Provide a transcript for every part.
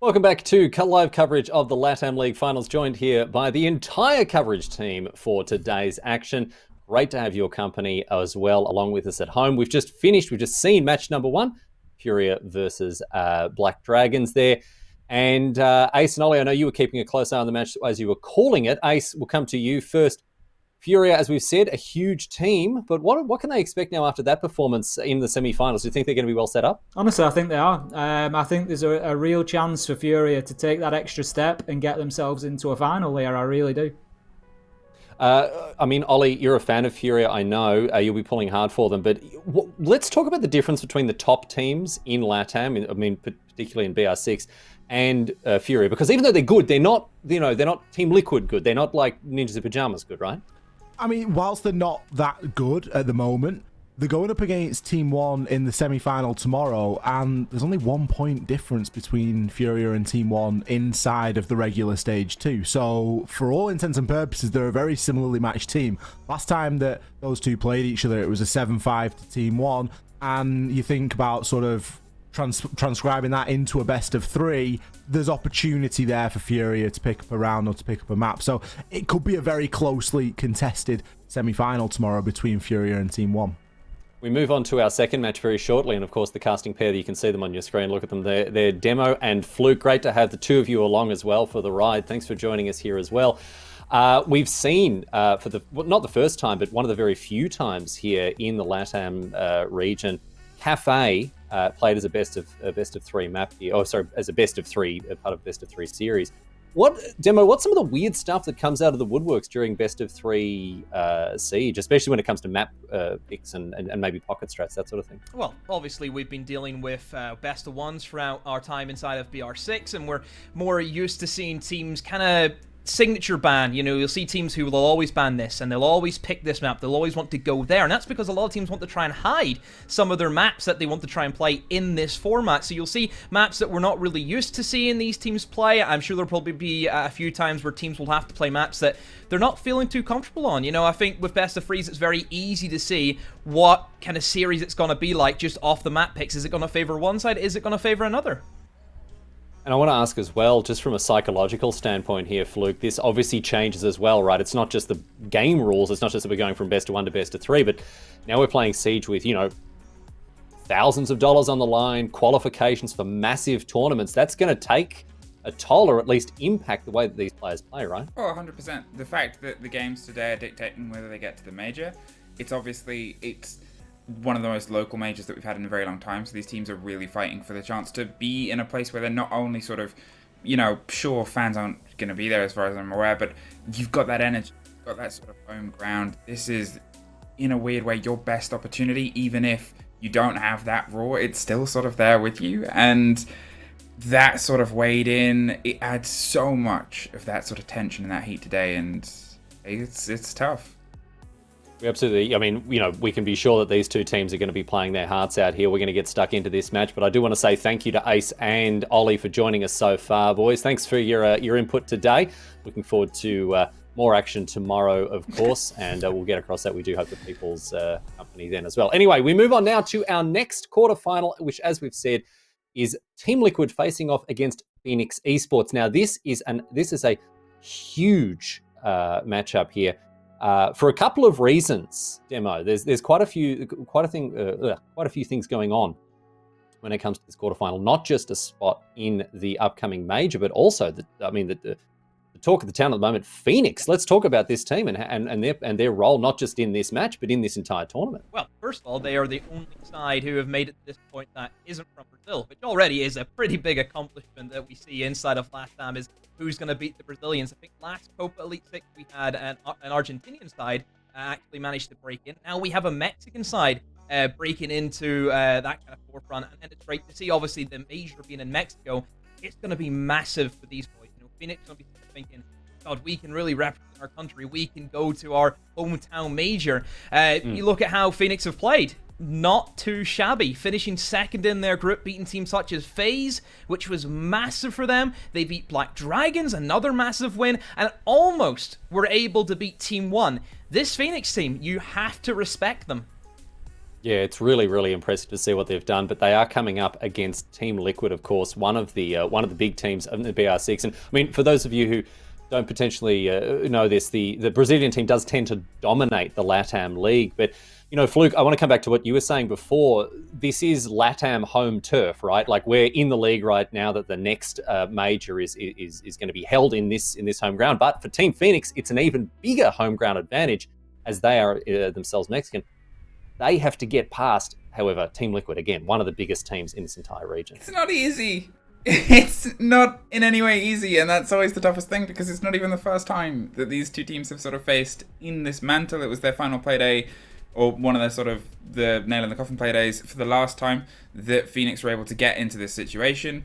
Welcome back to live coverage of the LATAM League Finals, joined here by the entire coverage team for today's action. Great to have your company as well, along with us at home. We've just seen match number one, Furia versus Black Dragons there. And Ace and Ollie, I know you were keeping a close eye on the match as you were calling it. Ace, we'll come to you first. Furia, as we've said, a huge team, but what can they expect now after that performance in the semi-finals? Do you think they're going to be well set up? Honestly, I think they are. I think there's a real chance for Furia to take that extra step and get themselves into a final here. I really do. Ollie, you're a fan of Furia, I know. You'll be pulling hard for them, but let's talk about the difference between the top teams in LATAM, particularly in BR6, and Furia, because even though they're good, they're not Team Liquid good. They're not like Ninjas in Pajamas good, right? Whilst they're not that good at the moment, they're going up against Team 1 in the semi-final tomorrow, and there's only 1 point difference between Furia and Team 1 inside of the regular stage 2. So, for all intents and purposes, they're a very similarly matched team. Last time that those two played each other, it was a 7-5 to Team 1, and you think about sort of transcribing that into a best of 3, there's opportunity there for Furia to pick up a round or to pick up a map. So it could be a very closely contested semi-final tomorrow between Furia and Team 1. We move on to our second match very shortly, and of course the casting pair, that you can see them on your screen. Look at them there. They're Demo and Fluke. Great to have the two of you along as well for the ride. Thanks for joining us here as well. We've seen, not the first time, but one of the very few times here in the LATAM region, Cafe played as a best of 3 map here. As a best of 3, part of best of 3 series. What's some of the weird stuff that comes out of the woodworks during best of 3 Siege, especially when it comes to map picks and maybe pocket strats, that sort of thing? Well, obviously we've been dealing with best of 1s throughout our time inside of BR6, and we're more used to seeing teams kind of signature ban. You'll see teams who will always ban this, and they'll always pick this map. They'll always want to go there, and that's because a lot of teams want to try and hide some of their maps that they want to try and play in this format. So you'll see maps that we're not really used to seeing these teams play. I'm sure there'll probably be a few times where teams will have to play maps that they're not feeling too comfortable on. I think with best of 3s, it's very easy to see what kind of series it's going to be like just off the map picks. Is it going to favor one side? Is it going to favor another? And I want to ask as well, just from a psychological standpoint here, Fluke, this obviously changes as well, right? It's not just the game rules. It's not just that we're going from best of 1 to best of 3, but now we're playing Siege with, thousands of dollars on the line, qualifications for massive tournaments. That's going to take a toll, or at least impact the way that these players play, right? Oh, 100%. The fact that the games today are dictating whether they get to the major, it's one of the most local majors that we've had in a very long time. So these teams are really fighting for the chance to be in a place where they're not only sort of, sure, fans aren't going to be there as far as I'm aware, but you've got that energy, you've got that sort of home ground. This is, in a weird way, your best opportunity. Even if you don't have that raw, it's still sort of there with you. And that sort of weighed in, it adds so much of that sort of tension and that heat today, and it's tough. We absolutely, we can be sure that these two teams are going to be playing their hearts out here. We're going to get stuck into this match, but I do want to say thank you to Ace and Ollie for joining us so far, boys. Thanks for your input today. Looking forward to more action tomorrow, of course, and we'll get across that. We do hope the people's company then as well. Anyway, we move on now to our next quarterfinal, which, as we've said, is Team Liquid facing off against Fenix Esports. Now, this is a huge matchup here. For a couple of reasons, Demo. There's quite a few things going on when it comes to this quarterfinal. Not just a spot in the upcoming major, but also the talk of the town at the moment, Fenix. Let's talk about this team and their role, not just in this match, but in this entire tournament. Well, first of all, they are the only side who have made it to this point that isn't from Brazil, which already is a pretty big accomplishment that we see inside of LATAM, is who's going to beat the Brazilians. I think last Copa Elite 6, we had an Argentinian side actually managed to break in. Now we have a Mexican side breaking into that kind of forefront, and it's great to see, obviously, the major being in Mexico. It's going to be massive for these boys. Phoenix going to be thinking, God, we can really represent our country. We can go to our hometown major. You look at how Phoenix have played. Not too shabby, finishing second in their group, beating teams such as FaZe, which was massive for them. They beat Black Dragons, another massive win, and almost were able to beat Team 1. This Phoenix team, you have to respect them. Yeah, it's really, really impressive to see what they've done. But they are coming up against Team Liquid, of course, one of the big teams in the BR6. And I mean, for those of you who don't potentially know this, the Brazilian team does tend to dominate the LATAM league. But Fluke, I want to come back to what you were saying before. This is LATAM home turf, right? Like, we're in the league right now that the next major is going to be held in this home ground. But for Team Fenix, it's an even bigger home ground advantage, as they are themselves Mexican. They have to get past, however, Team Liquid, again, one of the biggest teams in this entire region. It's not easy. It's not in any way easy, and that's always the toughest thing, because it's not even the first time that these two teams have sort of faced in this mantle. It was their final play day, or one of their sort of the nail in the coffin play days for the last time that Fenix were able to get into this situation.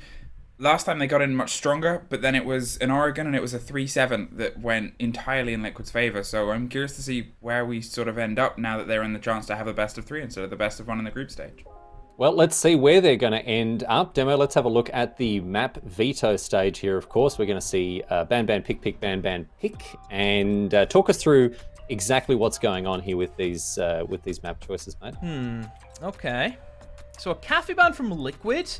Last time they got in much stronger, but then it was in Oregon, and it was a 3-7 that went entirely in Liquid's favour. So I'm curious to see where we sort of end up now that they're in the chance to have a best of 3 instead of the best of 1 in the group stage. Well, let's see where they're going to end up. Demo, let's have a look at the map veto stage here, of course. We're going to see ban, pick, ban, pick, and talk us through exactly what's going on here with these map choices, mate. Okay. So a cafe ban from Liquid.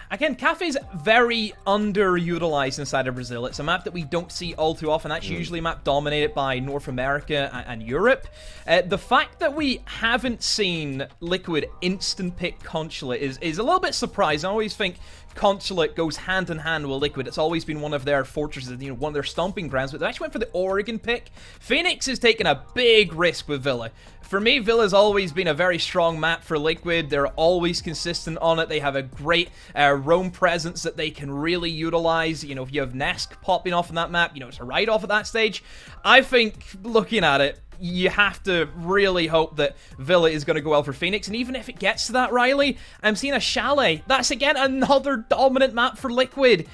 Again, Cafe's very underutilized inside of Brazil. It's a map that we don't see all too often. That's usually a map dominated by North America and Europe. The fact that we haven't seen Liquid instant pick Consulate is a little bit surprising. I always think Consulate goes hand in hand with Liquid. It's always been one of their fortresses, one of their stomping grounds, but they actually went for the Oregon pick. Fenix is taking a big risk with Villa. For me, Villa's always been a very strong map for Liquid. They're always consistent on it. They have a great roam presence that they can really utilize. If you have Nesk popping off on that map, it's a write-off at that stage. I think, looking at it, you have to really hope that Villa is going to go well for Fenix. And even if it gets to that, Riley, I'm seeing a Chalet. That's, again, another dominant map for Liquid.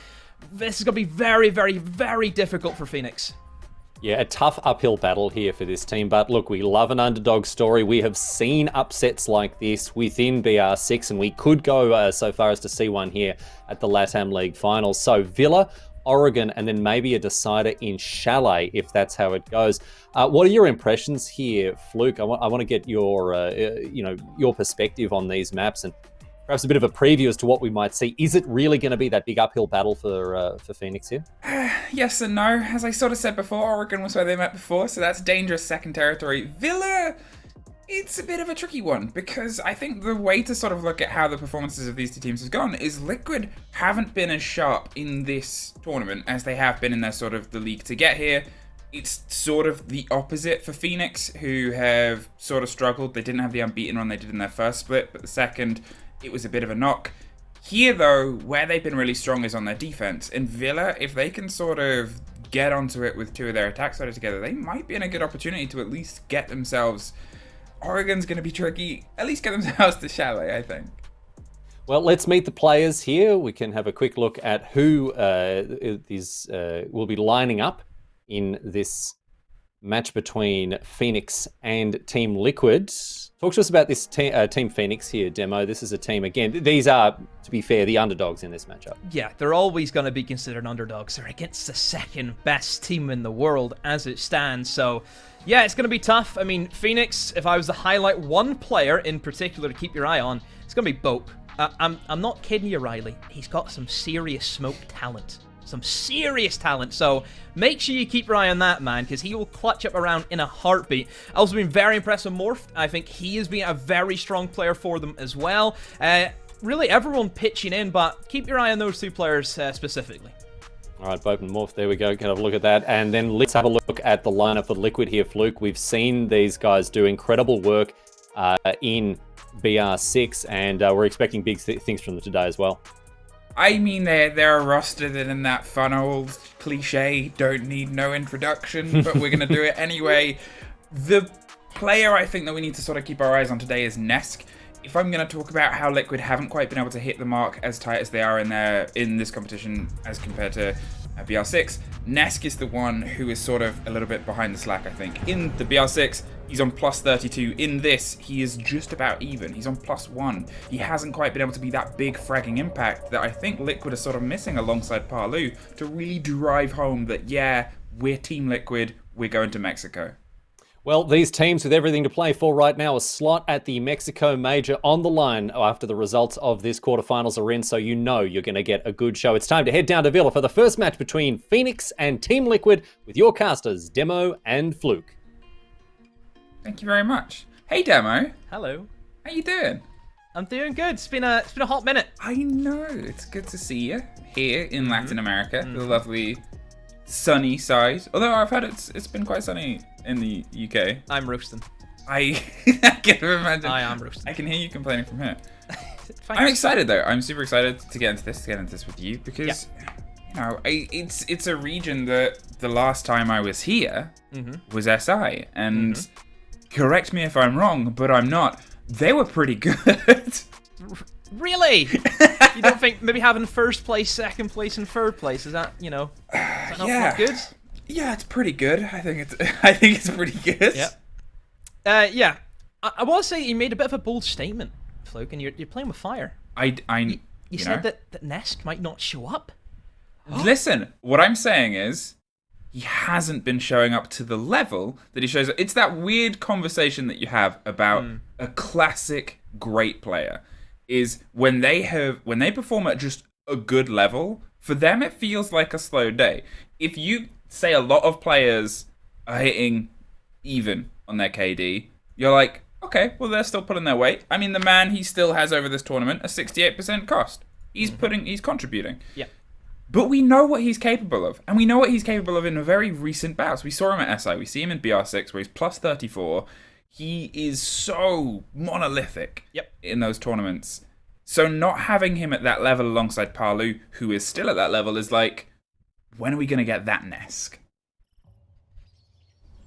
This is going to be very, very, very difficult for Fenix. Yeah, a tough uphill battle here for this team. But look, we love an underdog story. We have seen upsets like this within BR6, and we could go so far as to see one here at the LATAM League Finals. So Villa, Oregon, and then maybe a decider in Chalet, if that's how it goes. What are your impressions here, Fluke? I want to get your your perspective on these maps, and perhaps a bit of a preview as to what we might see. Is it really going to be that big uphill battle for Fenix here? Yes and no. As I sort of said before, Oregon was where they met before, so that's dangerous second territory. Villa, it's a bit of a tricky one, because I think the way to sort of look at how the performances of these two teams have gone is Liquid haven't been as sharp in this tournament as they have been in their sort of the league to get here. It's sort of the opposite for Fenix, who have sort of struggled. They didn't have the unbeaten run they did in their first split, but the second, it was a bit of a knock. Here, though, where they've been really strong is on their defense. And Villa, if they can sort of get onto it with two of their attack starters together, they might be in a good opportunity to at least get themselves... Oregon's going to be tricky. At least get themselves to Chalet, I think. Well, let's meet the players here. We can have a quick look at who will be lining up in this match between Fenix and Team Liquid. Talk to us about this Team Fenix here, Demo. This is a team, again, these are, to be fair, the underdogs in this matchup. Yeah, they're always going to be considered underdogs. They're against the second best team in the world as it stands. So, yeah, it's going to be tough. I mean, Fenix, if I was to highlight one player in particular to keep your eye on, it's going to be Bope. I'm not kidding you, Riley. He's got some serious smoke talent. Some serious talent, so make sure you keep your eye on that man, because he will clutch up around in a heartbeat. I've also been very impressed with Morph. I think he has been a very strong player for them as well. Really, everyone pitching in, but keep your eye on those two players specifically. All right, Bope and Morph, there we go. Can have a look at that. And then let's have a look at the lineup for Liquid here, Fluke. We've seen these guys do incredible work in BR6, and we're expecting big things from them today as well. I mean, they're a roster that in that fun old cliche, don't need no introduction, but we're going to do it anyway. The player I think that we need to sort of keep our eyes on today is Nesk. If I'm going to talk about how Liquid haven't quite been able to hit the mark as tight as they are in this competition as compared to BR6, Nesk is the one who is sort of a little bit behind the slack, I think. In the BR6, he's on plus 32. In this, he is just about even. He's on plus 1. He hasn't quite been able to be that big fragging impact that I think Liquid are sort of missing alongside Parlu to really drive home that, yeah, we're Team Liquid, we're going to Mexico. Well, these teams with everything to play for right now, a slot at the Mexico Major on the line after the results of this quarterfinals are in, so you know you're going to get a good show. It's time to head down to Villa for the first match between Fenix and Team Liquid with your casters, Demo and Fluke. Thank you very much. Hey, Demo. Hello. How you doing? I'm doing good. It's been a hot minute. I know. It's good to see you here in Latin America, the lovely sunny side. Although I've heard it's been quite sunny in the UK. I'm roasting. I can imagine. I am roasting. I can hear you complaining from here. Thanks. I'm excited though. I'm super excited to get into this with you because you know it's a region that the last time I was here was SI, and correct me if I'm wrong, but I'm not. They were pretty good. Really? You don't think maybe having first place, second place, and third place is that not good? Yeah, it's pretty good. I think it's pretty good. Yeah. I want to say you made a bit of a bold statement, Fluke, and you're playing with fire. You said that Nest might not show up. Listen, what I'm saying is he hasn't been showing up to the level that he shows up. It's that weird conversation that you have about a classic great player is when they perform at just a good level, for them it feels like a slow day. If you say a lot of players are hitting even on their KD, you're like, okay, well they're still pulling their weight. I mean, the man, he still has over this tournament a 68% cost. He's contributing. Yeah. But we know what he's capable of, and we know what he's capable of in a very recent bouts. We saw him at SI, we see him in BR6 where he's plus 34. He is so monolithic in those tournaments. So not having him at that level alongside Palu, who is still at that level, is like, when are we going to get that Nesk?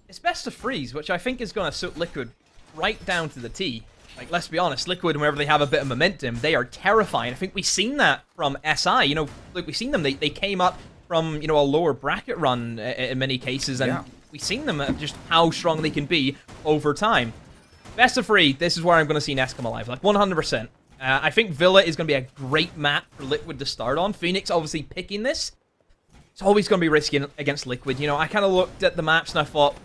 It's best of freeze, which I think is going to suit Liquid right down to the T. Like, let's be honest, Liquid, whenever they have a bit of momentum, they are terrifying. I think we've seen that from SI. You know, like we've seen them. They came up from, a lower bracket run in many cases, and we've seen them just how strong they can be over time. Best of three, this is where I'm going to see Nest come alive, like 100%. I think Villa is going to be a great map for Liquid to start on. Fenix obviously picking this. It's always going to be risky against Liquid. I kind of looked at the maps and I thought,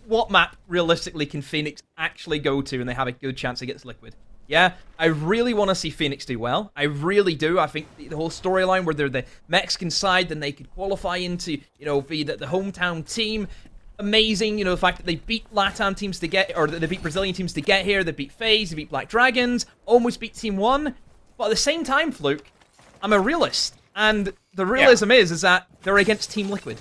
what map realistically can Fenix actually go to and they have a good chance against Liquid? Yeah, I really want to see Fenix do well. I really do. I think the whole storyline where they're the Mexican side, then they could qualify into, be the hometown team. Amazing, the fact that they beat LATAM teams to get, or they beat Brazilian teams to get here. They beat FaZe, they beat Black Dragons, almost beat Team 1. But at the same time, Fluke, I'm a realist. And the realism is that they're against Team Liquid.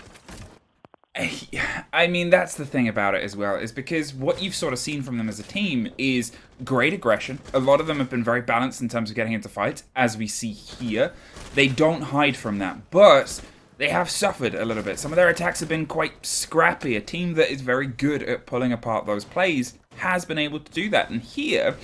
I mean, that's the thing about it as well, is because what you've sort of seen from them as a team is great aggression. A lot of them have been very balanced in terms of getting into fights, as we see here. They don't hide from that, but they have suffered a little bit. Some of their attacks have been quite scrappy. A team that is very good at pulling apart those plays has been able to do that. And here,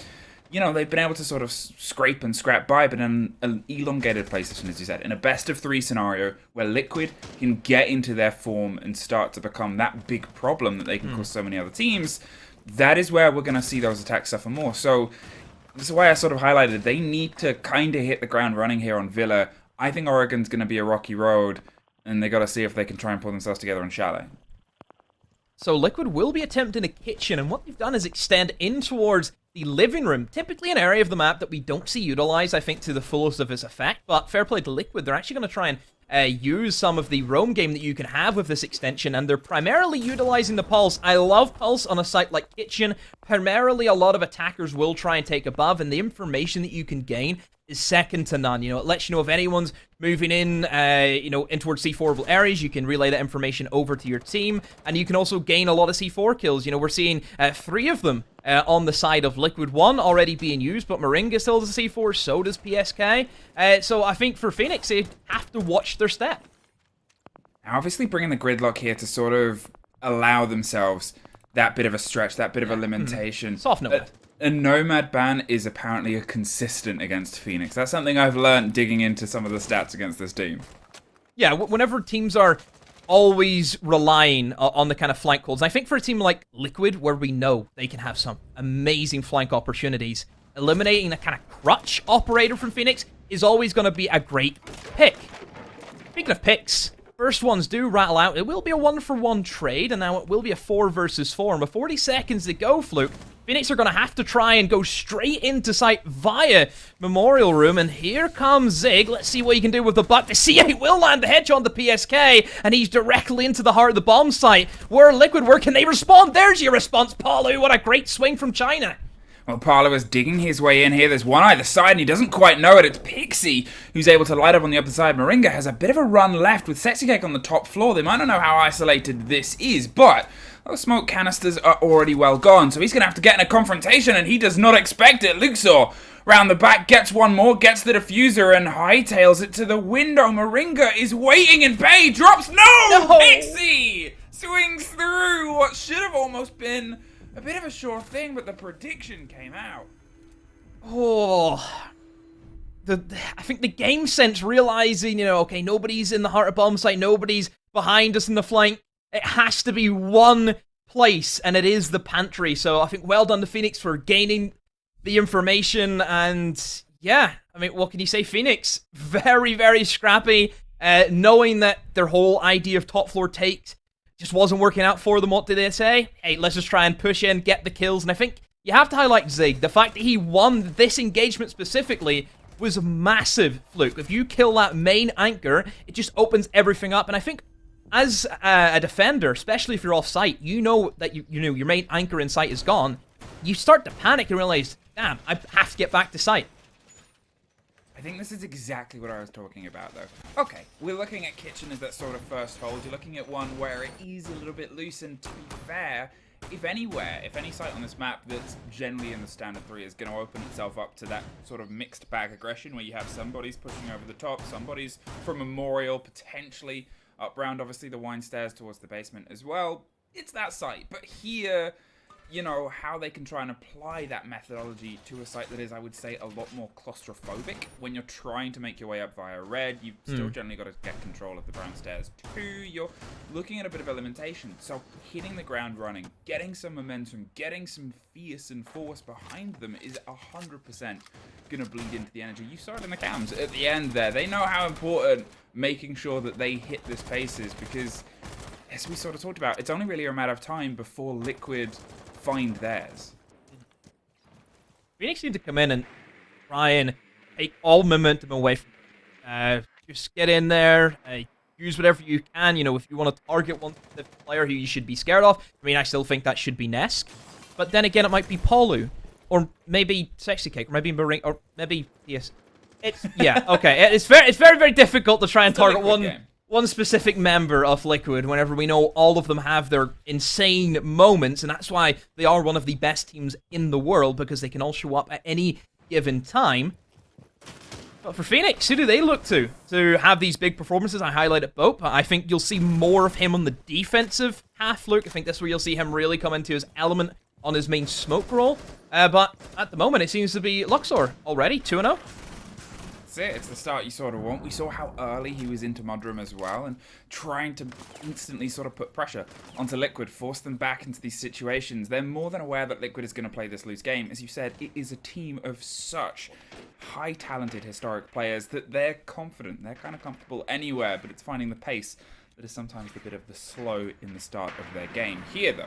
they've been able to sort of scrape and scrap by, but in an elongated play session, as you said, in a best-of-3 scenario where Liquid can get into their form and start to become that big problem that they can cause so many other teams, that is where we're going to see those attacks suffer more. So this is why I sort of highlighted they need to kind of hit the ground running here on Villa. I think Oregon's going to be a rocky road, and they got to see if they can try and pull themselves together on Chalet. So Liquid will be attempting a kitchen, and what they've done is extend in towards the living room, typically an area of the map that we don't see utilized, I think, to the fullest of its effect. But fair play to Liquid, they're actually going to try and use some of the roam game that you can have with this extension, and they're primarily utilizing the Pulse. I love Pulse on a site like Kitchen. Primarily, a lot of attackers will try and take above, and the information that you can gain is second to none. It lets you know if anyone's moving in, in towards C4 areas. You can relay that information over to your team, and you can also gain a lot of C4 kills. We're seeing 3 of them on the side of Liquid. 1 already being used, but Moringa still has a C4, so does PSK. So I think for Fenix, they have to watch their step. Now, obviously bringing the gridlock here to sort of allow themselves that bit of a stretch, that bit of a limitation. Soft Nomad. A Nomad ban is apparently a consistent against Fenix. That's something I've learned digging into some of the stats against this team. Yeah, whenever teams are always relying on the kind of flank holds, I think for a team like Liquid, where we know they can have some amazing flank opportunities, eliminating a kind of crutch operator from Fenix is always going to be a great pick. Speaking of picks, first ones do rattle out. It will be a 1-for-1 trade, and now it will be a 4 versus 4. And with 40 seconds to go, Fluke, Fenix are going to have to try and go straight into site via Memorial Room. And here comes Zig. Let's see what he can do with the buck. The C8 will land the headshot on the PSK, and he's directly into the heart of the bomb site. Where Liquid, where can they respond? There's your response, Palu. What a great swing from China. Well, Parlo is digging his way in here. There's one either side, and he doesn't quite know it. It's Pixie who's able to light up on the other side. Moringa has a bit of a run left with Sexy Cake on the top floor. They might not know how isolated this is, but those smoke canisters are already well gone, so he's going to have to get in a confrontation, and he does not expect it. Luxor round the back gets one more, gets the diffuser, and hightails it to the window. Moringa is waiting in bay, drops. No! Pixie swings through what should have almost been a bit of a sure thing, but the prediction came out. Oh, I think the game sense realizing, okay, nobody's in the heart of bomb site, nobody's behind us in the flank. It has to be one place, and it is the pantry. So I think well done to Fenix for gaining the information, and yeah, I mean, what can you say? Fenix, very, very scrappy, knowing that their whole idea of top floor takes just wasn't working out for them. What did they say? Hey, let's just try and push in, get the kills. And I think you have to highlight Zig. The fact that he won this engagement specifically was massive, Fluke. If you kill that main anchor, it just opens everything up. And I think as a defender, especially if you're off site, you know that your main anchor in sight is gone. You start to panic and realize, damn, I have to get back to site. I think this is exactly what I was talking about, though. Okay, we're looking at Kitchen as that sort of first hold. You're looking at one where it is a little bit loose, and to be fair, if any site on this map that's generally in the standard 3 is going to open itself up to that sort of mixed bag aggression where you have somebody's pushing over the top, somebody's from Memorial, potentially up round, obviously, the wine stairs towards the basement as well. It's that site. But here, how they can try and apply that methodology to a site that is, I would say, a lot more claustrophobic. When you're trying to make your way up via red, you've still generally got to get control of the brown stairs too. You're looking at a bit of elementation. So hitting the ground running, getting some momentum, getting some fierce and force behind them is 100% going to bleed into the energy. You saw it in the cams at the end there. They know how important making sure that they hit this pace is, because, as we sort of talked about, it's only really a matter of time before Liquid find theirs. Phoenix need to come in and try and take all momentum away from just get in there, use whatever you can. If you want to target one specific player who you should be scared of, I mean, I still think that should be Nesk. But then again, it might be Palu, or maybe Sexy Cake, or maybe Maring, or maybe yes. Okay. It's very, very difficult to try and target one specific member of Liquid whenever we know all of them have their insane moments, and that's why they are one of the best teams in the world, because they can all show up at any given time. But for Fenix, who do they look to have these big performances? I highlighted Bope. I think you'll see more of him on the defensive half, Luke. I think that's where you'll see him really come into his element on his main smoke role. But at the moment, it seems to be Luxor already, 2-0. That's it. It's the start you sort of want. We saw how early he was into Mudroom as well, and trying to instantly sort of put pressure onto Liquid, force them back into these situations. They're more than aware that Liquid is going to play this loose game. As you said, it is a team of such high talented historic players that they're confident. They're kind of comfortable anywhere, but it's finding the pace that is sometimes a bit of the slow in the start of their game. Here, though,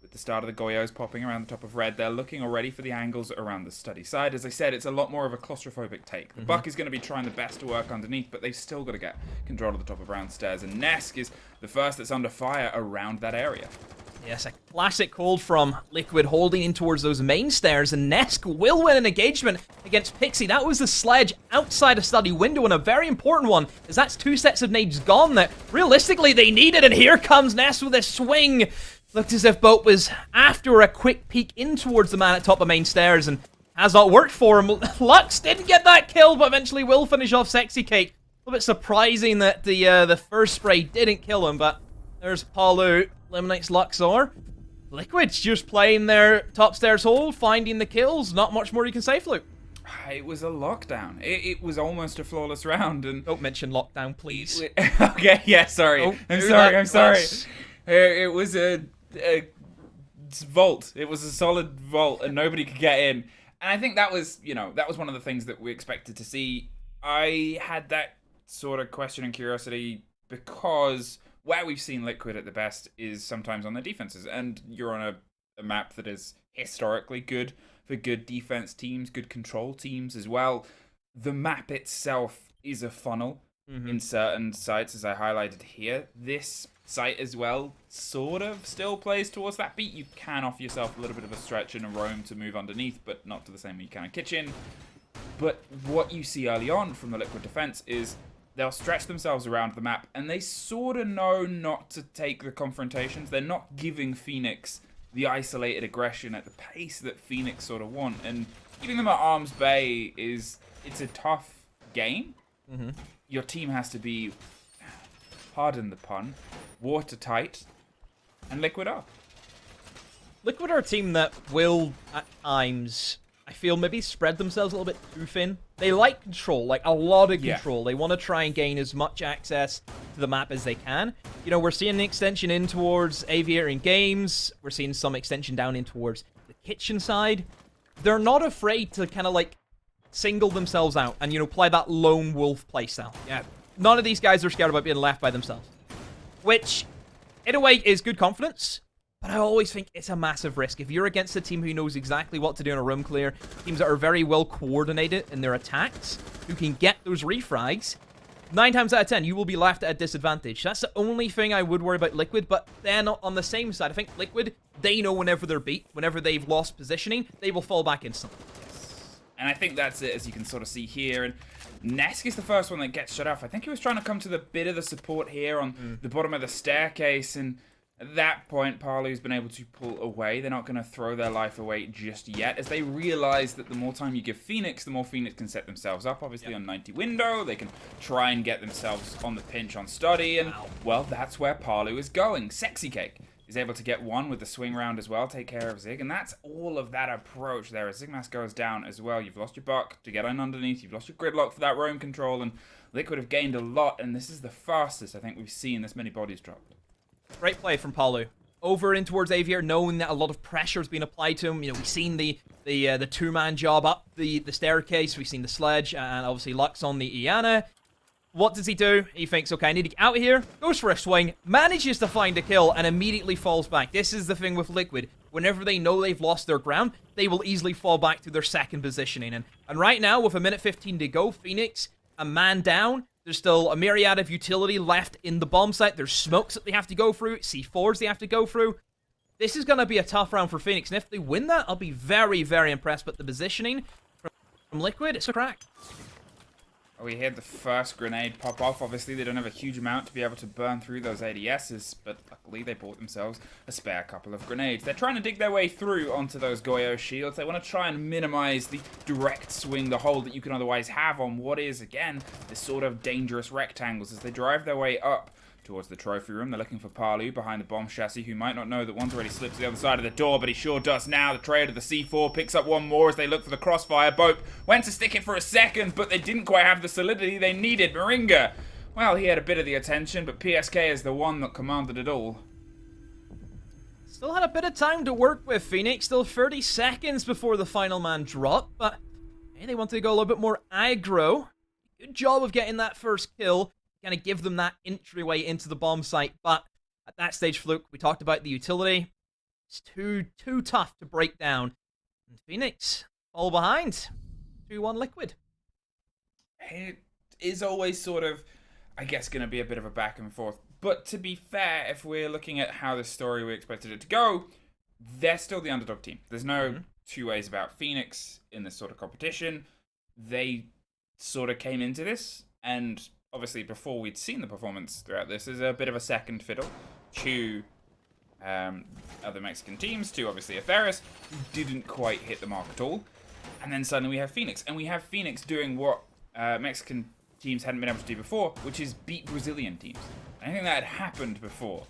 with the start of the Goyos popping around the top of red, they're looking already for the angles around the study side. As I said, it's a lot more of a claustrophobic take. The Buck is going to be trying the best to work underneath, but they've still got to get control of the top of round stairs, and Nesk is the first that's under fire around that area. Yes, a classic hold from Liquid, holding in towards those main stairs, and Nesk will win an engagement against Pixie. That was the sledge outside a study window, and a very important one, as that's 2 sets of nades gone that realistically they needed, and here comes Nesk with a swing. Looked as if Boat was after a quick peek in towards the man at top of main stairs, and has not worked for him. Lux didn't get that kill, but eventually will finish off Sexy Cake. A little bit surprising that the first spray didn't kill him, but there's Palu, eliminates Luxor. Liquid's just playing their top stairs hold, finding the kills. Not much more you can say, Fluke. It was a lockdown. It was almost a flawless round, and don't mention lockdown, please. Okay, yeah, sorry. I'm sorry. It was a vault. It was a solid vault, and nobody could get in. And I think that was one of the things that we expected to see. I had that sort of question and curiosity because where we've seen Liquid at the best is sometimes on their defenses, and you're on a map that is historically good for good defense teams, good control teams as well. The map itself is a funnel in certain sites, as I highlighted here. This site as well sort of still plays towards that beat. You can offer yourself a little bit of a stretch and a roam to move underneath, but not to the same way you can in Kitchen. But what you see early on from the Liquid defense is they'll stretch themselves around the map, and they sort of know not to take the confrontations. They're not giving Fenix the isolated aggression at the pace that Fenix sort of want. And keeping them at arm's bay it's a tough game. Your team has to be, pardon the pun, watertight, and Liquid are. Liquid are a team that will, at times, I feel, maybe spread themselves a little bit too thin. They like control, like a lot of control. They want to try and gain as much access to the map as they can. You know, we're seeing an extension in towards Aviator in games. We're seeing some extension down in towards the Kitchen side. They're not afraid to kind of like single themselves out and, you know, play that lone wolf playstyle. Yeah, none of these guys are scared about being left by themselves, which in a way is good confidence. But I always think it's a massive risk. If you're against a team who knows exactly what to do in a room clear, teams that are very well coordinated in their attacks, who can get those refrags, 9 times out of 10, you will be left at a disadvantage. That's the only thing I would worry about Liquid. But then on the same side, I think Liquid, they know whenever they're beat, whenever they've lost positioning, they will fall back instantly. And I think that's it, as you can sort of see here. And Nesk is the first one that gets shut off. I think he was trying to come to the bit of the support here on the bottom of the staircase, and at that point, Palu's been able to pull away. They're not going to throw their life away just yet, as they realize that the more time you give Fenix, the more Fenix can set themselves up. Obviously, on 90 window, they can try and get themselves on the pinch on Study, and, well, that's where Palu is going. Sexy Cake is able to get one with the swing round as well, take care of Zig, and that's all of that approach there. As Zigmas goes down as well, you've lost your buck to get on underneath, you've lost your gridlock for that roam control, and Liquid have gained a lot, and this is the fastest I think we've seen this many bodies dropped. Great play from Palu. Over in towards Aviator, knowing that a lot of pressure has been applied to him. You know, we've seen the two-man job up the staircase. We've seen the sledge, and obviously Lux on the Iana. What does he do? He thinks, okay, I need to get out of here. Goes for a swing, manages to find a kill, and immediately falls back. This is the thing with Liquid. Whenever they know they've lost their ground, they will easily fall back to their second positioning. And right now, with a minute 15 to go, Fenix, a man down. There's still a myriad of utility left in the bomb site. There's smokes that they have to go through, C4s they have to go through. This is going to be a tough round for Fenix, and if they win that, I'll be very, very impressed. But the positioning from Liquid, it's a crack. We had the first grenade pop off. Obviously, they don't have a huge amount to be able to burn through those ADSs, but luckily they bought themselves a spare couple of grenades. They're trying to dig their way through onto those Goyo shields. They want to try and minimize the direct swing, the hold that you can otherwise have on what is, again, this sort of dangerous rectangles. As they drive their way up towards the trophy room, they're looking for Palu behind the bomb chassis, who might not know that one's already slipped to the other side of the door, but he sure does now. The trade of the C4 picks up one more as they look for the crossfire. Bope went to stick it for a second, but they didn't quite have the solidity they needed. Moringa, well, he had a bit of the attention, but PSK is the one that commanded it all. Still had a bit of time to work with Fenix. Still 30 seconds before the final man dropped, but hey, they wanted to go a little bit more aggro. Good job of getting that first kill. Kind of give them that entryway into the bomb site, but at that stage, Fluke, we talked about the utility. It's too tough to break down. And Fenix fall behind. 2-1 Liquid. It is always sort of, I guess, going to be a bit of a back and forth. But to be fair, if we're looking at how the story we expected it to go, they're still the underdog team. There's no two ways about Fenix in this sort of competition. They sort of came into this, and obviously before we'd seen the performance throughout this, is a bit of a second fiddle to other Mexican teams, to obviously Aferis, who didn't quite hit the mark at all. And then suddenly we have Fenix, and we have Fenix doing what Mexican teams hadn't been able to do before, which is beat Brazilian teams. I think that had happened before,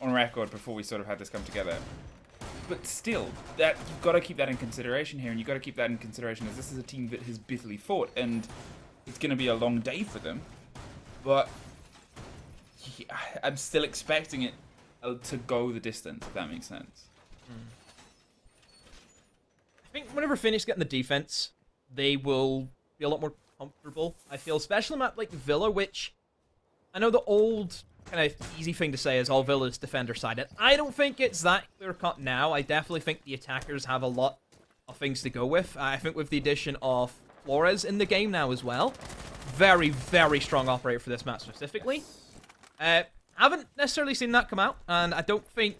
on record, before we sort of had this come together. But still, that you've got to keep that in consideration here, and you've got to keep that in consideration as this is a team that has bitterly fought, and it's going to be a long day for them. But yeah, I'm still expecting it to go the distance, if that makes sense. I think whenever Fenix get in the defense, they will be a lot more comfortable. I feel, especially on a map like Villa, which I know the old kind of easy thing to say is all Villa's defender-sided. I don't think it's that clear-cut now. I definitely think the attackers have a lot of things to go with. I think with the addition of Flores in the game now as well, very, very strong operator for this map specifically. Haven't necessarily seen that come out, and I don't think...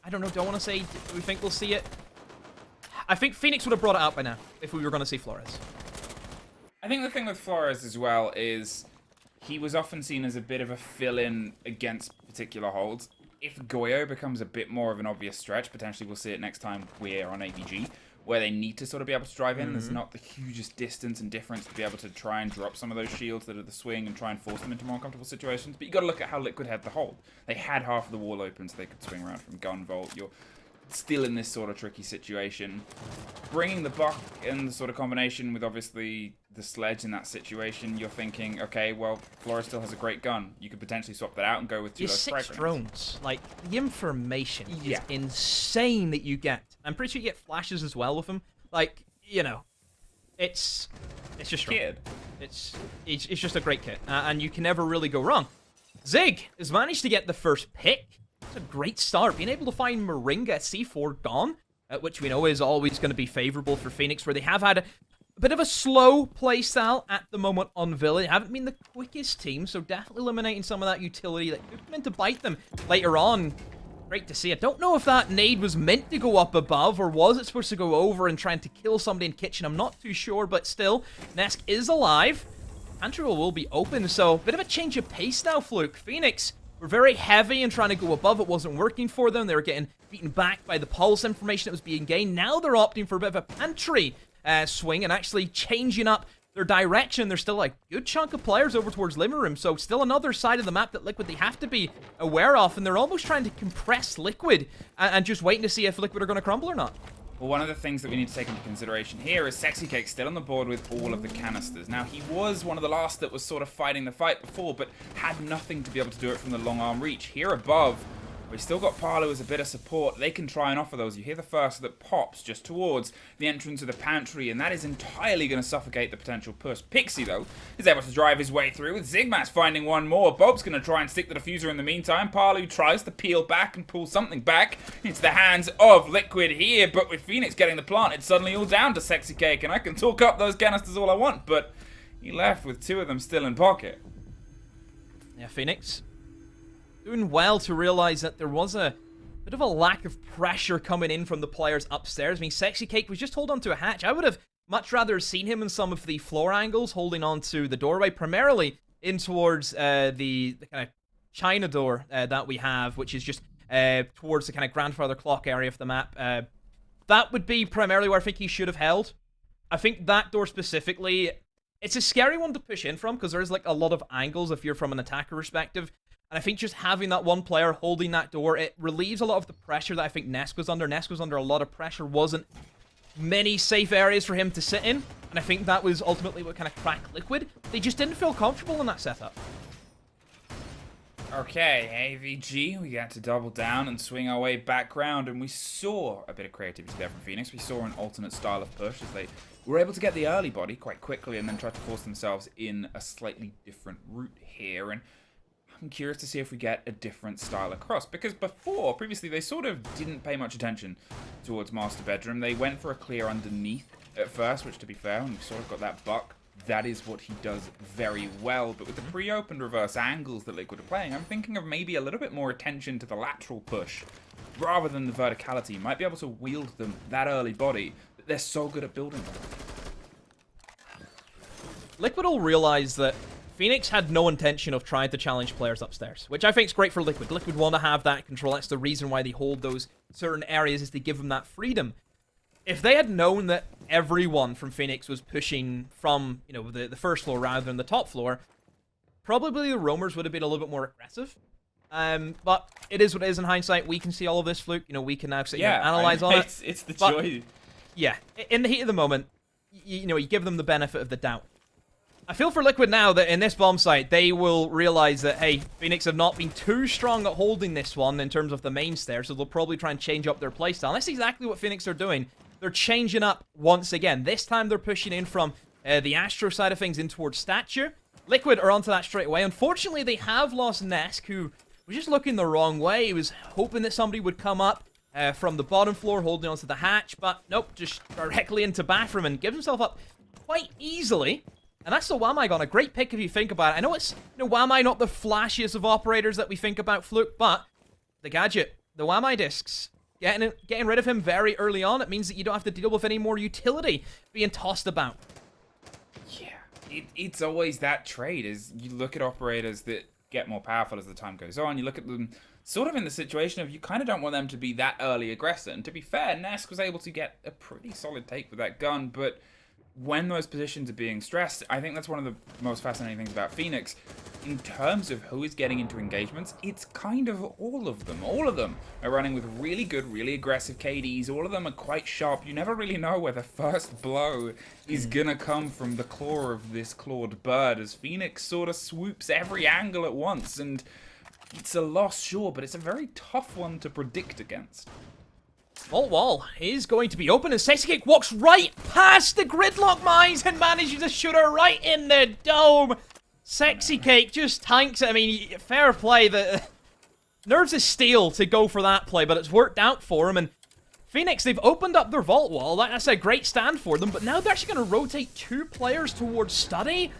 I don't know, do I want to say, do we think we'll see it? I think Fenix would have brought it out by now if we were going to see Flores. I think the thing with Flores as well is he was often seen as a bit of a fill-in against particular holds. If Goyo becomes a bit more of an obvious stretch, potentially we'll see it next time we're on AVG, where they need to sort of be able to drive in. There's not the hugest distance and difference to be able to try and drop some of those shields that are the swing and try and force them into more comfortable situations. But you got to look at how Liquid had the hold. They had half of the wall open so they could swing around from gunvolt. You're still in this sort of tricky situation. Bringing the buck in the sort of combination with obviously the sledge in that situation, you're thinking, okay, well, Flora still has a great gun. You could potentially swap that out and go with two of those 6 frag drones. Like, the information is insane that you get. I'm pretty sure you get flashes as well with them. Like, you know, it's just strong. Kid. It's just a great kit, and you can never really go wrong. Zig has managed to get the first pick. It's a great start. Being able to find Moringa C4 gone, which we know is always going to be favorable for Fenix, where they have had a bit of a slow playstyle at the moment on Villa. They haven't been the quickest team, so definitely eliminating some of that utility that could come in to bite them later on. Great to see. I don't know if that nade was meant to go up above, or was it supposed to go over and trying to kill somebody in kitchen. I'm not too sure, but still, Nesk is alive. Pantry will be open, so bit of a change of pace now, Fluke. Fenix were very heavy and trying to go above. It wasn't working for them. They were getting beaten back by the pulse information that was being gained. Now they're opting for a bit of a pantry swing and actually changing up their direction. There's still a good chunk of players over towards living room, so still another side of the map that Liquid they have to be aware of, and they're almost trying to compress Liquid and just waiting to see if Liquid are going to crumble or not. Well, one of the things that we need to take into consideration here is Sexy Cake still on the board with all of the canisters. Now, he was one of the last that was sort of fighting the fight before, but had nothing to be able to do it from the long arm reach. Here above, we've still got Parlo as a bit of support. They can try and offer those. You hear the first that pops just towards the entrance of the pantry, and that is entirely going to suffocate the potential push. Pixie, though, is able to drive his way through, with Zigmas finding one more. Bob's going to try and stick the diffuser in the meantime. Parlo tries to peel back and pull something back into the hands of Liquid here, but with Fenix getting the plant, it's suddenly all down to Sexy Cake, and I can talk up those canisters all I want, but he left with 2 of them still in pocket. Yeah, Fenix doing well to realize that there was a bit of a lack of pressure coming in from the players upstairs. I mean, Sexy Cake was just holding on to a hatch. I would have much rather seen him in some of the floor angles, holding on to the doorway, primarily in towards the kind of China door that we have, which is just towards the kind of grandfather clock area of the map. That would be primarily where I think he should have held. I think that door specifically, it's a scary one to push in from, because there's like a lot of angles if you're from an attacker perspective. And I think just having that one player holding that door, it relieves a lot of the pressure that I think Nesk was under. Nesk was under a lot of pressure. Wasn't many safe areas for him to sit in. And I think that was ultimately what kind of cracked Liquid. They just didn't feel comfortable in that setup. Okay, AVG, we got to double down and swing our way back round, and we saw a bit of creativity there from Fenix. We saw an alternate style of push as they were able to get the early body quite quickly and then try to force themselves in a slightly different route here. And I'm curious to see if we get a different style across, because previously, they sort of didn't pay much attention towards Master Bedroom. They went for a clear underneath at first, which, to be fair, when we sort of got that buck, that is what he does very well. But with the pre-opened reverse angles that Liquid are playing, I'm thinking of maybe a little bit more attention to the lateral push rather than the verticality. You might be able to wield them that early body, but they're so good at building them. Liquid will realize that Fenix had no intention of trying to challenge players upstairs, which I think is great for Liquid. Liquid want to have that control. That's the reason why they hold those certain areas, is to give them that freedom. If they had known that everyone from Fenix was pushing from, you know, the first floor rather than the top floor, probably the roamers would have been a little bit more aggressive. But it is what it is in hindsight. We can see all of this, Fluke. You know, we can now sit here and analyze on it. It's the joy. Yeah, in the heat of the moment, you know, you give them the benefit of the doubt. I feel for Liquid now that in this bomb site, they will realize that, hey, Fenix have not been too strong at holding this one in terms of the main stairs, so they'll probably try and change up their playstyle. And that's exactly what Fenix are doing. They're changing up once again. This time they're pushing in from the Astro side of things in towards Stature. Liquid are onto that straight away. Unfortunately, they have lost Nesk, who was just looking the wrong way. He was hoping that somebody would come up from the bottom floor, holding onto the hatch, but nope, just directly into bathroom and gives himself up quite easily. And that's the Wamai, a great pick if you think about it. I know it's, Wamai not the flashiest of operators that we think about Fluke, but the gadget, the Wamai discs, getting rid of him very early on, it means that you don't have to deal with any more utility being tossed about. Yeah, it's always that trade, is you look at operators that get more powerful as the time goes on, you look at them sort of in the situation of you kind of don't want them to be that early aggressor. And to be fair, Nesk was able to get a pretty solid take with that gun, but when those positions are being stressed, I think that's one of the most fascinating things about Fenix. In terms of who is getting into engagements, it's kind of all of them. All of them are running with really good, really aggressive KDs. All of them are quite sharp. You never really know where the first blow is gonna come from the claw of this clawed bird, as Fenix sort of swoops every angle at once. And it's a loss, sure, but it's a very tough one to predict against. Vault wall is going to be open, and Sexy Cake walks right past the gridlock mines and manages to shoot her right in the dome. Sexy Cake just tanks it. I mean, fair play. The nerves of steel to go for that play, but it's worked out for him. And Fenix, they've opened up their vault wall. That's a great stand for them, but now they're actually going to rotate 2 players towards Study.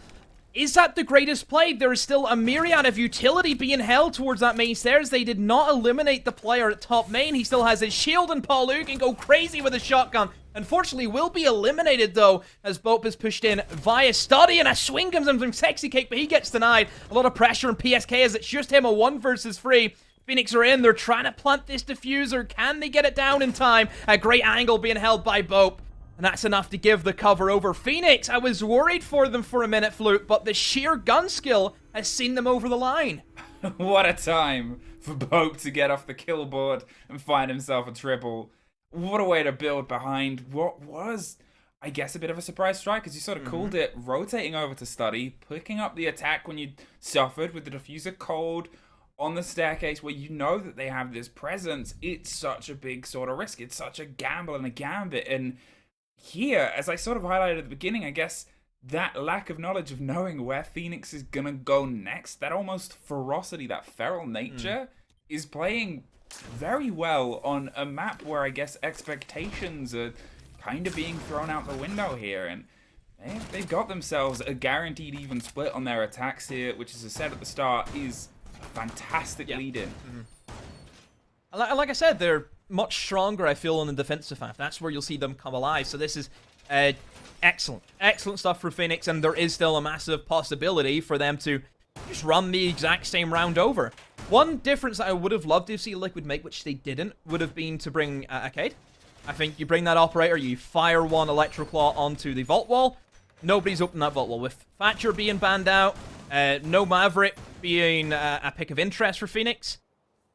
Is that the greatest play? There is still a myriad of utility being held towards that main stairs. They did not eliminate the player at top main. He still has his shield, and Paul Luke can go crazy with a shotgun. Unfortunately, will be eliminated, though, as Bope is pushed in via Study, and a swing comes in from Sexy Cake, but he gets denied. A lot of pressure on PSK as it's just him, a 1 versus 3. Phoenix are in. They're trying to plant this diffuser. Can they get it down in time? A great angle being held by Bope. And that's enough to give the cover over. Phoenix, I was worried for them for a minute, Fluke, but the sheer gun skill has seen them over the line. What a time for Bope to get off the kill board and find himself a triple. What a way to build behind what was, I guess, a bit of a surprise strike, because you sort of called it, rotating over to Study, picking up the attack when you suffered with the diffuser cold on the staircase, where you know that they have this presence. It's such a big sort of risk. It's such a gamble and a gambit, and here, as I sort of highlighted at the beginning, I guess that lack of knowledge of knowing where Fenix is going to go next, that almost ferocity, that feral nature, is playing very well on a map where I guess expectations are kind of being thrown out the window here. And they've got themselves a guaranteed even split on their attacks here, which, as I said at the start, is a fantastic lead-in. Like I said, they're much stronger, I feel, on the defensive half. That's where you'll see them come alive. So this is excellent stuff for Fenix, and there is still a massive possibility for them to just run the exact same round over. One difference that I would have loved to see Liquid make, which they didn't, would have been to bring Arcade. I think you bring that operator, you fire one Electroclaw onto the vault wall. Nobody's opened that vault wall. With Thatcher being banned out, no Maverick being a pick of interest for Fenix,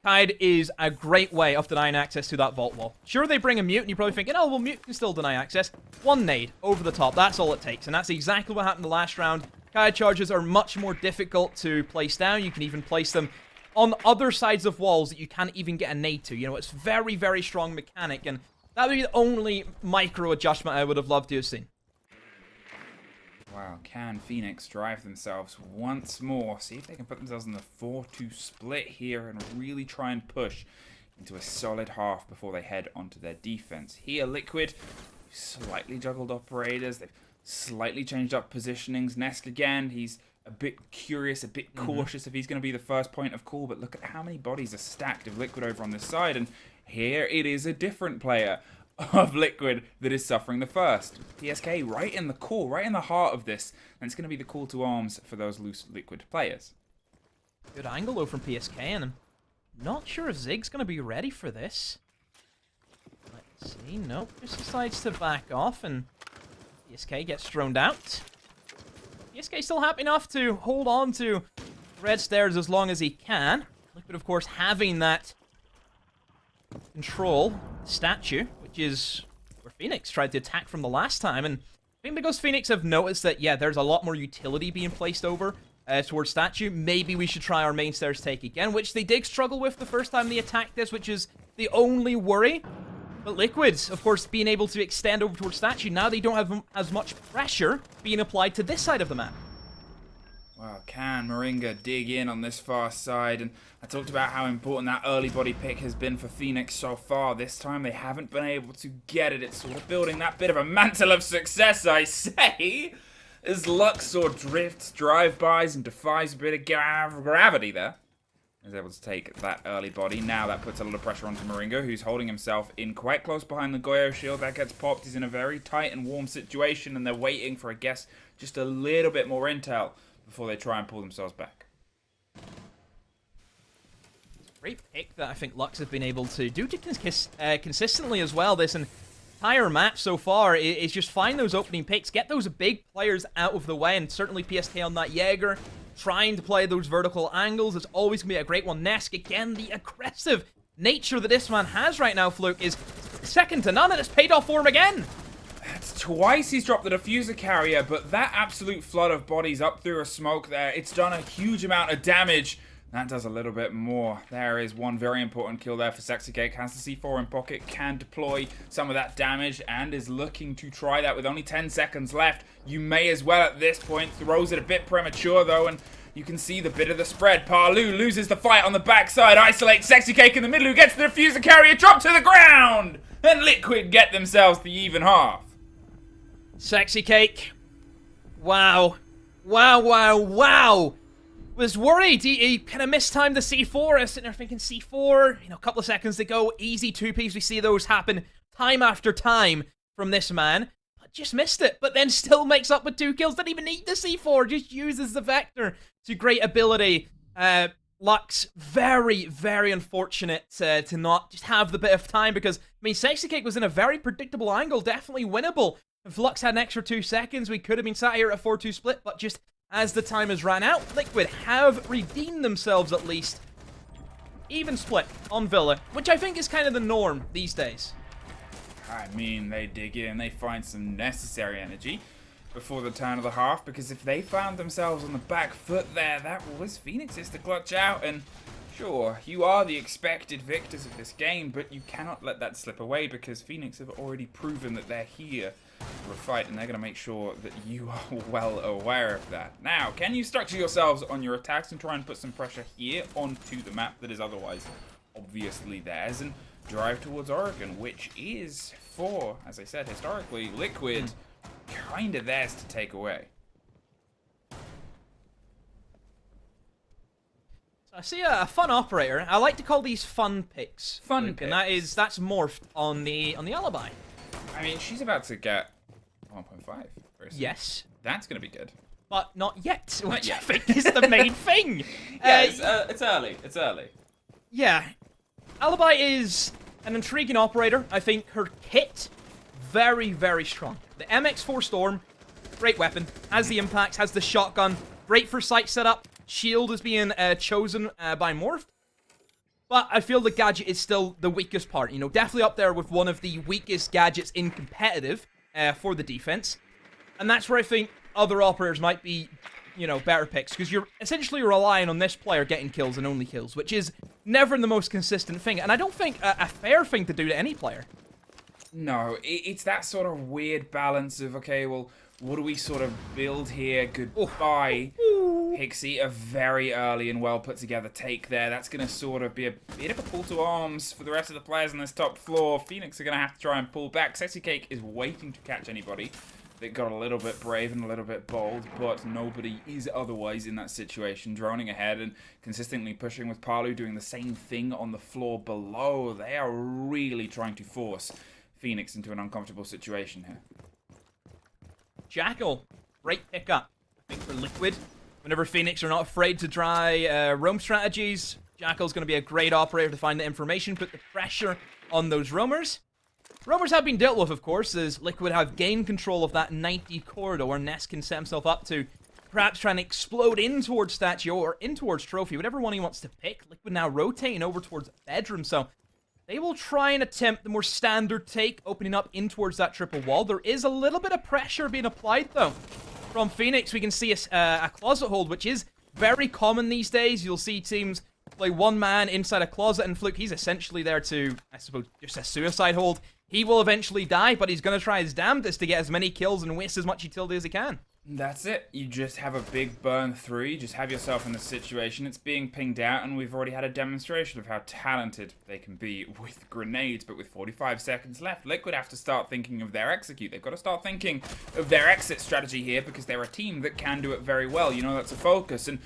Tide is a great way of denying access to that vault wall. Sure, they bring a Mute, and you're probably thinking, oh, well, Mute can still deny access. One nade over the top, that's all it takes. And that's exactly what happened the last round. Tide charges are much more difficult to place down. You can even place them on other sides of walls that you can't even get a nade to. You know, it's very, very strong mechanic, and that would be the only micro adjustment I would have loved to have seen. Wow, can Fenix drive themselves once more? See if they can put themselves in the 4-2 split here and really try and push into a solid half before they head onto their defense. Here, Liquid slightly juggled operators. They've slightly changed up positionings. Nesk again, he's a bit curious, a bit cautious if he's going to be the first point of call, but look at how many bodies are stacked of Liquid over on this side, and here it is a different player of Liquid that is suffering the first. PSK right in the core, right in the heart of this, and it's going to be the call to arms for those loose Liquid players. Good angle though from PSK, and I'm not sure if Zig's going to be ready for this. Let's see, nope, just decides to back off, and PSK gets droned out. PSK still happy enough to hold on to red stairs as long as he can. Liquid, of course, having that control statue, which is where Fenix tried to attack from the last time. And I think because Fenix have noticed that, yeah, there's a lot more utility being placed over towards statue, maybe we should try our main stairs take again, which they did struggle with the first time they attacked this, which is the only worry. But Liquids, of course, being able to extend over towards statue, now they don't have as much pressure being applied to this side of the map. Well, can Moringa dig in on this far side? And I talked about how important that early body pick has been for Fenix so far. This time they haven't been able to get it. It's sort of building that bit of a mantle of success, I say, as Luxor drifts, drive-bys, and defies a bit of gravity there. Is able to take that early body. Now that puts a lot of pressure onto Moringa, who's holding himself in quite close behind the Goyo shield. That gets popped. He's in a very tight and warm situation, and they're waiting for, I guess, just a little bit more intel before they try and pull themselves back. Great pick that I think Lux have been able to do consistently as well. This entire map so far is just find those opening picks, get those big players out of the way, and certainly PSK on that Jaeger, trying to play those vertical angles. It's always going to be a great one. Nesk, again, the aggressive nature that this man has right now, Fluke, is second to none, and it's paid off for him again. That's twice he's dropped the diffuser carrier, but that absolute flood of bodies up through a smoke there, it's done a huge amount of damage. That does a little bit more. There is one very important kill there for Sexy Cake. Has the C4 in pocket, can deploy some of that damage, and is looking to try that with only 10 seconds left. You may as well at this point. Throws it a bit premature though, and you can see the bit of the spread. Parlu loses the fight on the backside. Isolates Sexy Cake in the middle, who gets the diffuser carrier, drop to the ground! And Liquid get themselves the even half. Sexy Cake. Wow. Wow, wow, wow. Was worried. He kind of mistimed the C4. I was sitting there thinking C4, a couple of seconds to go. Easy 2Ps. We see those happen time after time from this man. But just missed it. But then still makes up with 2 kills. Didn't even need the C4. Just uses the Vector to great ability. Lux, very, very unfortunate to not just have the bit of time because, Sexy Cake was in a very predictable angle. Definitely winnable. If Lux had an extra 2 seconds, we could have been sat here at a 4-2 split, but just as the time has ran out, Liquid have redeemed themselves at least. Even split on Villa, which I think is kind of the norm these days. They dig in, they find some necessary energy before the turn of the half, because if they found themselves on the back foot there, that was Fenix's to clutch out, and sure, you are the expected victors of this game, but you cannot let that slip away, because Fenix have already proven that they're here for a fight, and they're going to make sure that you are well aware of that. Now, can you structure yourselves on your attacks and try and put some pressure here onto the map that is otherwise obviously theirs, and drive towards Oregon, which is, for, as I said, historically, Liquid, kind of theirs to take away. I see a fun operator. I like to call these fun picks. Fun Luke, picks. And that's morphed on the Alibi. She's about to get 1.5. very soon. Yes. That's going to be good. But not yet, which yet. I think is the main thing. It's early. It's early. Yeah. Alibi is an intriguing operator. I think her kit, very, very strong. The MX4 Storm, great weapon. Has the impact, has the shotgun. Great for site setup. Shield is being chosen by Morph. But I feel the gadget is still the weakest part. Definitely up there with one of the weakest gadgets in competitive for the defense. And that's where I think other operators might be, better picks. Because you're essentially relying on this player getting kills and only kills, which is never the most consistent thing. And I don't think a fair thing to do to any player. No, it's that sort of weird balance of, okay, well, what do we sort of build here? Goodbye. Pixie, a very early and well put together take there. That's going to sort of be a bit of a pull to arms for the rest of the players on this top floor. Fenix are going to have to try and pull back. Sexy Cake is waiting to catch anybody that got a little bit brave and a little bit bold, but nobody is otherwise in that situation. Droning ahead and consistently pushing with Palu doing the same thing on the floor below. They are really trying to force Fenix into an uncomfortable situation here. Jackal, great pickup, I think, for Liquid. Whenever Fenix are not afraid to try roam strategies, Jackal's going to be a great operator to find the information, put the pressure on those roamers. Roamers have been dealt with, of course, as Liquid have gained control of that 90 corridor, where Ness can set himself up to perhaps try and explode in towards Statue or in towards Trophy, whatever one he wants to pick. Liquid now rotating over towards Bedroom, so they will try and attempt the more standard take, opening up in towards that triple wall. There is a little bit of pressure being applied, though. From Fenix, we can see a closet hold, which is very common these days. You'll see teams play one man inside a closet, and Fluke, he's essentially there to, I suppose, just a suicide hold. He will eventually die, but he's going to try his damnedest to get as many kills and waste as much utility as he can. That's it. You just have a big burn through. You just have yourself in a situation. It's being pinged out, and we've already had a demonstration of how talented they can be with grenades. But with 45 seconds left, Liquid have to start thinking of their execute. They've got to start thinking of their exit strategy here, because they're a team that can do it very well. You know, that's a focus. And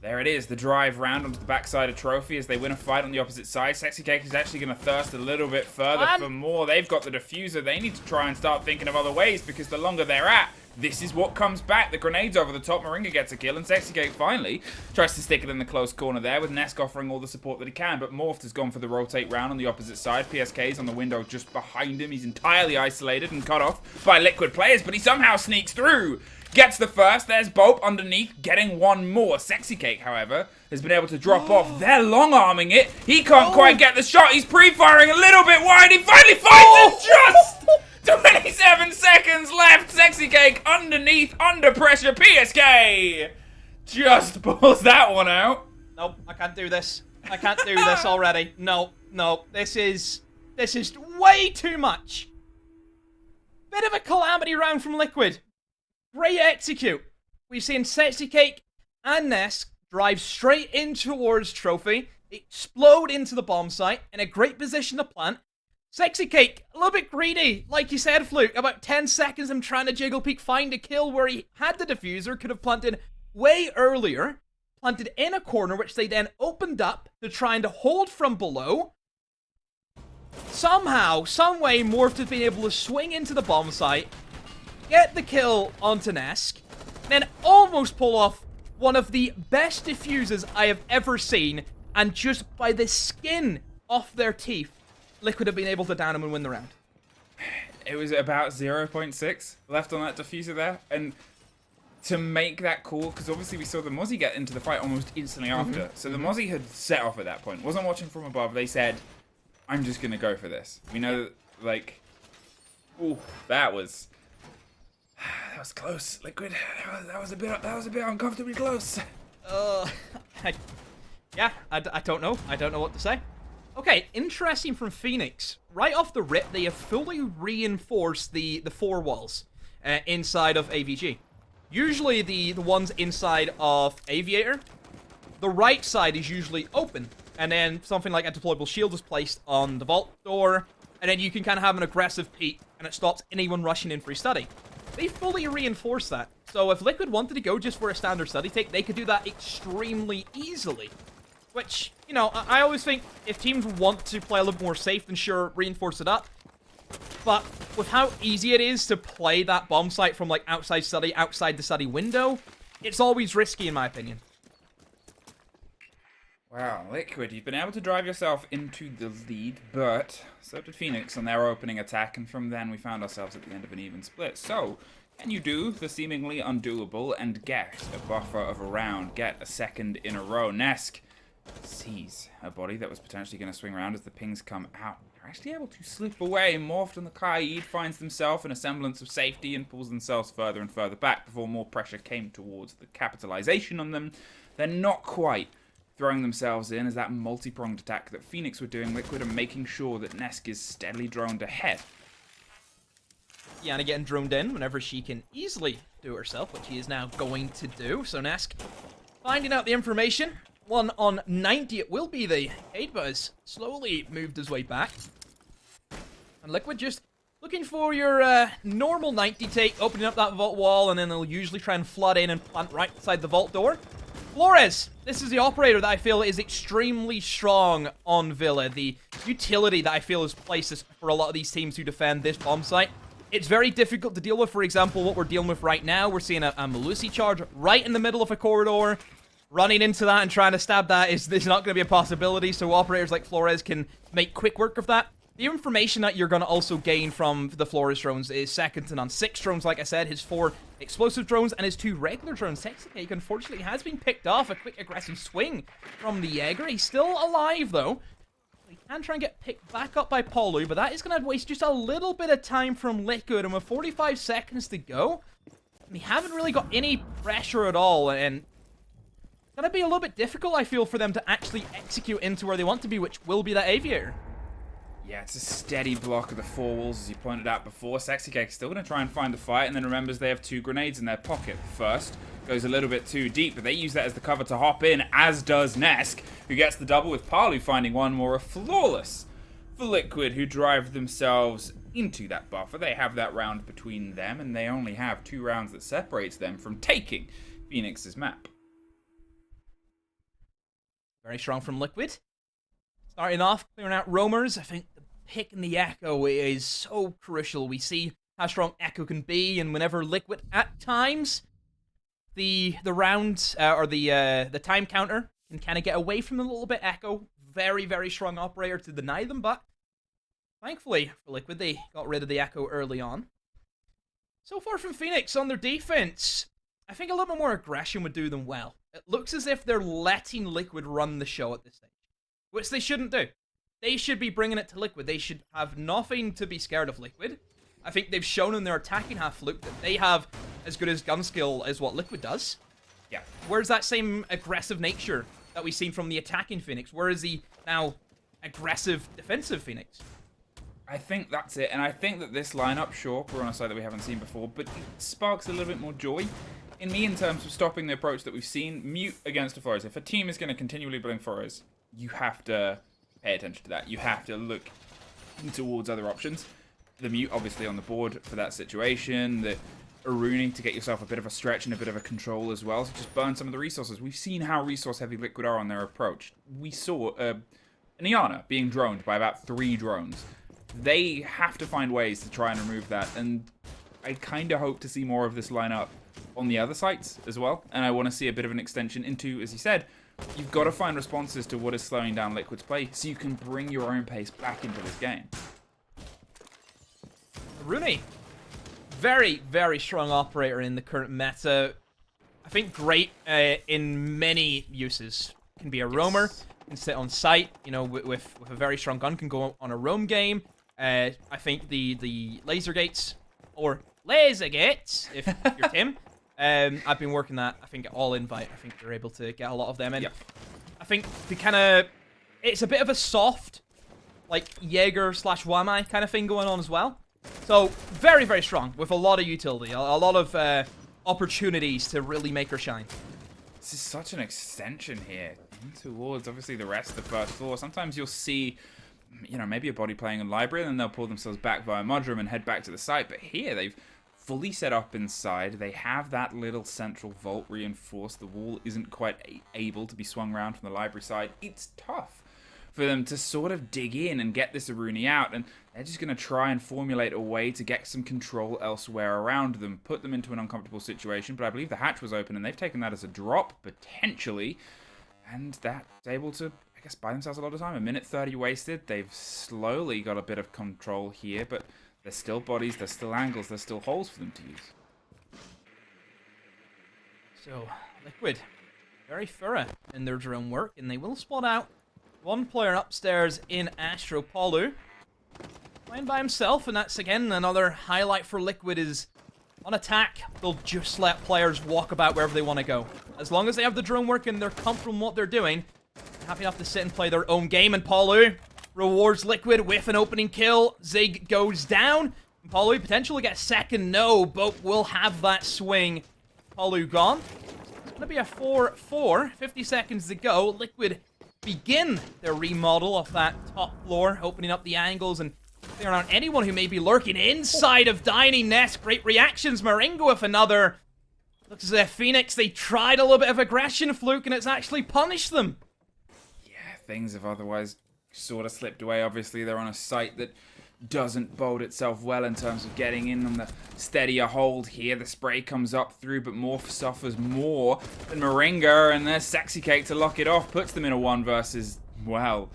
there it is, the drive round onto the backside of Trophy as they win a fight on the opposite side. Sexy Cake is actually going to thirst a little bit further for more. They've got the diffuser. They need to try and start thinking of other ways, because the longer they're at, this is what comes back. The grenades over the top. Moringa gets a kill, and Sexy Cake finally tries to stick it in the close corner there, with Nesk offering all the support that he can. But Morphed has gone for the rotate round on the opposite side. PSK's on the window just behind him. He's entirely isolated and cut off by Liquid players, but he somehow sneaks through. Gets the first. There's Bope underneath, getting one more. Sexy Cake, however, has been able to drop off. They're long-arming it. He can't quite get the shot. He's pre-firing a little bit wide. He finally finds it just... 27 seconds left. Sexy Cake underneath, under pressure. PSK just pulls that one out. Nope, I can't do this. I can't do this already. No, this is way too much. Bit of a calamity round from Liquid. Great execute. We've seen Sexy Cake and Nesk drive straight in towards Trophy, explode into the bomb site in a great position to plant. Sexy Cake, a little bit greedy, like you said, Fluke. About 10 seconds him trying to jiggle peek, find a kill where he had the diffuser, could have planted way earlier, planted in a corner, which they then opened up to trying to hold from below. Somehow, some way, Morph has been able to swing into the bomb site, get the kill onto Nesk, then almost pull off one of the best diffusers I have ever seen, and just by the skin off their teeth, Liquid have been able to down him and win the round. It was about 0.6 left on that diffuser there, and to make that call, because obviously we saw the Mozzie get into the fight almost instantly after, so the Mozzie had set off at that point, wasn't watching from above. They said, I'm just going to go for this. We know that, like, ooh, that was close, Liquid. That was a bit uncomfortably close. Yeah, I don't know. I don't know what to say. Okay, interesting from Fenix. Right off the rip, they have fully reinforced the four walls inside of AVG. Usually the ones inside of Aviator, the right side is usually open, and then something like a deployable shield is placed on the vault door, and then you can kind of have an aggressive peek, and it stops anyone rushing in for a study. They fully reinforced that. So if Liquid wanted to go just for a standard study take, they could do that extremely easily. Which, you know, I always think if teams want to play a little more safe, then sure, reinforce it up. But with how easy it is to play that bomb site from, like, outside the study window, it's always risky, in my opinion. Wow, Liquid, you've been able to drive yourself into the lead, but so did Fenix on their opening attack, and from then we found ourselves at the end of an even split. So, can you do the seemingly undoable and get a buffer of a round, get a second in a row? Nesk sees a body that was potentially going to swing around as the pings come out. They're actually able to slip away. Morphed on the Kaid finds themselves in a semblance of safety and pulls themselves further and further back before more pressure came towards the capitalization on them. They're not quite throwing themselves in as that multi-pronged attack that Fenix were doing. Liquid are making sure that Nesk is steadily droned ahead. Yana getting droned in whenever she can easily do it herself, which she is now going to do. So Nesk finding out the information. 1 on 90, it will be the Cade, but has slowly moved his way back. And Liquid just looking for your normal 90 take, opening up that vault wall, and then they'll usually try and flood in and plant right beside the vault door. Flores, this is the operator that I feel is extremely strong on Villa. The utility that I feel is placed for a lot of these teams who defend this bomb site. It's very difficult to deal with. For example, what we're dealing with right now, we're seeing a Melusi charge right in the middle of a corridor. Running into that and trying to stab that is not going to be a possibility, so operators like Flores can make quick work of that. The information that you're going to also gain from the Flores drones is second to none. 6 drones, like I said, his 4 explosive drones and his 2 regular drones. Sexy Cake, unfortunately, has been picked off. A quick aggressive swing from the Jaeger. He's still alive, though. He can try and get picked back up by Polu, but that is going to waste just a little bit of time from Liquid, and with 45 seconds to go, they haven't really got any pressure at all, and it's going to be a little bit difficult, I feel, for them to actually execute into where they want to be, which will be that Aviator. Yeah, it's a steady block of the four walls, as you pointed out before. Sexy Cake still going to try and find the fight, and then remembers they have 2 grenades in their pocket. First goes a little bit too deep, but they use that as the cover to hop in, as does Nesk, who gets the double with Palu finding one more. A flawless for Liquid, who drive themselves into that buffer. They have that round between them, and they only have 2 rounds that separates them from taking Fenix's map. Very strong from Liquid. Starting off, clearing out roamers. I think the pick and the echo is so crucial. We see how strong echo can be, and whenever Liquid, at times, the round or the time counter can kind of get away from them a little bit. Echo, very, very strong operator to deny them, but thankfully for Liquid, they got rid of the echo early on. So far from Fenix on their defense, I think a little bit more aggression would do them well. It looks as if they're letting Liquid run the show at this stage, which they shouldn't do. They should be bringing it to Liquid. They should have nothing to be scared of Liquid. I think they've shown in their attacking half, Luke, that they have as good as gun skill as what Liquid does. Yeah. Where's that same aggressive nature that we've seen from the attacking Fenix? Where is the now aggressive defensive Fenix? I think that's it, and I think that this lineup, sure, we're on a side that we haven't seen before, but it sparks a little bit more joy in me in terms of stopping the approach that we've seen. Mute against a Flores. If a team is going to continually blame Flores, you have to pay attention to that. You have to look towards other options. The Mute, obviously, on the board for that situation. The Aruni to get yourself a bit of a stretch and a bit of a control as well. So just burn some of the resources. We've seen how resource-heavy Liquid are on their approach. We saw an Iana being droned by about 3 drones. They have to find ways to try and remove that. And I kind of hope to see more of this lineup on the other sites as well. And I want to see a bit of an extension into, as you said, you've got to find responses to what is slowing down Liquid's play so you can bring your own pace back into this game. Rooney, very, very strong operator in the current meta. I think great in many uses. Can be a roamer, can sit on site, you know, with a very strong gun, can go on a roam game. I think the laser gates, or laser gates, if you're Tim, I've been working that, I think, all invite. I think they're able to get a lot of them in. Yep. I think the kind of, it's a bit of a soft, like, Jaeger / Wamai kind of thing going on as well. So, very, very strong, with a lot of utility, a lot of opportunities to really make her shine. This is such an extension here towards, obviously, the rest of the first floor. Sometimes you'll see, you know, maybe a body playing in library, and then they'll pull themselves back via mudroom and head back to the site. But here, they've fully set up inside. They have that little central vault reinforced. The wall isn't quite able to be swung around from the library side. It's tough for them to sort of dig in and get this Aruni out, and they're just going to try and formulate a way to get some control elsewhere around them, put them into an uncomfortable situation. But I believe the hatch was open, and they've taken that as a drop, potentially, and that's able to, I guess, buy themselves a lot of time. 1:30 wasted. They've slowly got a bit of control here, but there's still bodies, there's still angles, there's still holes for them to use. So, Liquid, very thorough in their drone work, and they will spot out one player upstairs in Astro. Palu playing by himself, and that's, again, another highlight for Liquid is on attack, they'll just let players walk about wherever they want to go. As long as they have the drone work and they're comfortable in what they're doing, they're happy enough to sit and play their own game. And Palu rewards Liquid with an opening kill. Zig goes down. And Palu potentially gets second. No, but will have that swing. Palu gone. It's going to be a 4-4. 50 seconds to go. Liquid begin their remodel of that top floor, opening up the angles and clearing out anyone who may be lurking inside of Dining Nest. Great reactions. Maringo with another. Looks as if Fenix, they tried a little bit of aggression, Fluke, and it's actually punished them. Yeah, things have otherwise sort of slipped away. Obviously, they're on a site that doesn't bode itself well in terms of getting in on the steadier hold here. The spray comes up through, but Morph suffers more than Moringa, and there's Sexy Cake to lock it off. Puts them in a 1 versus, well,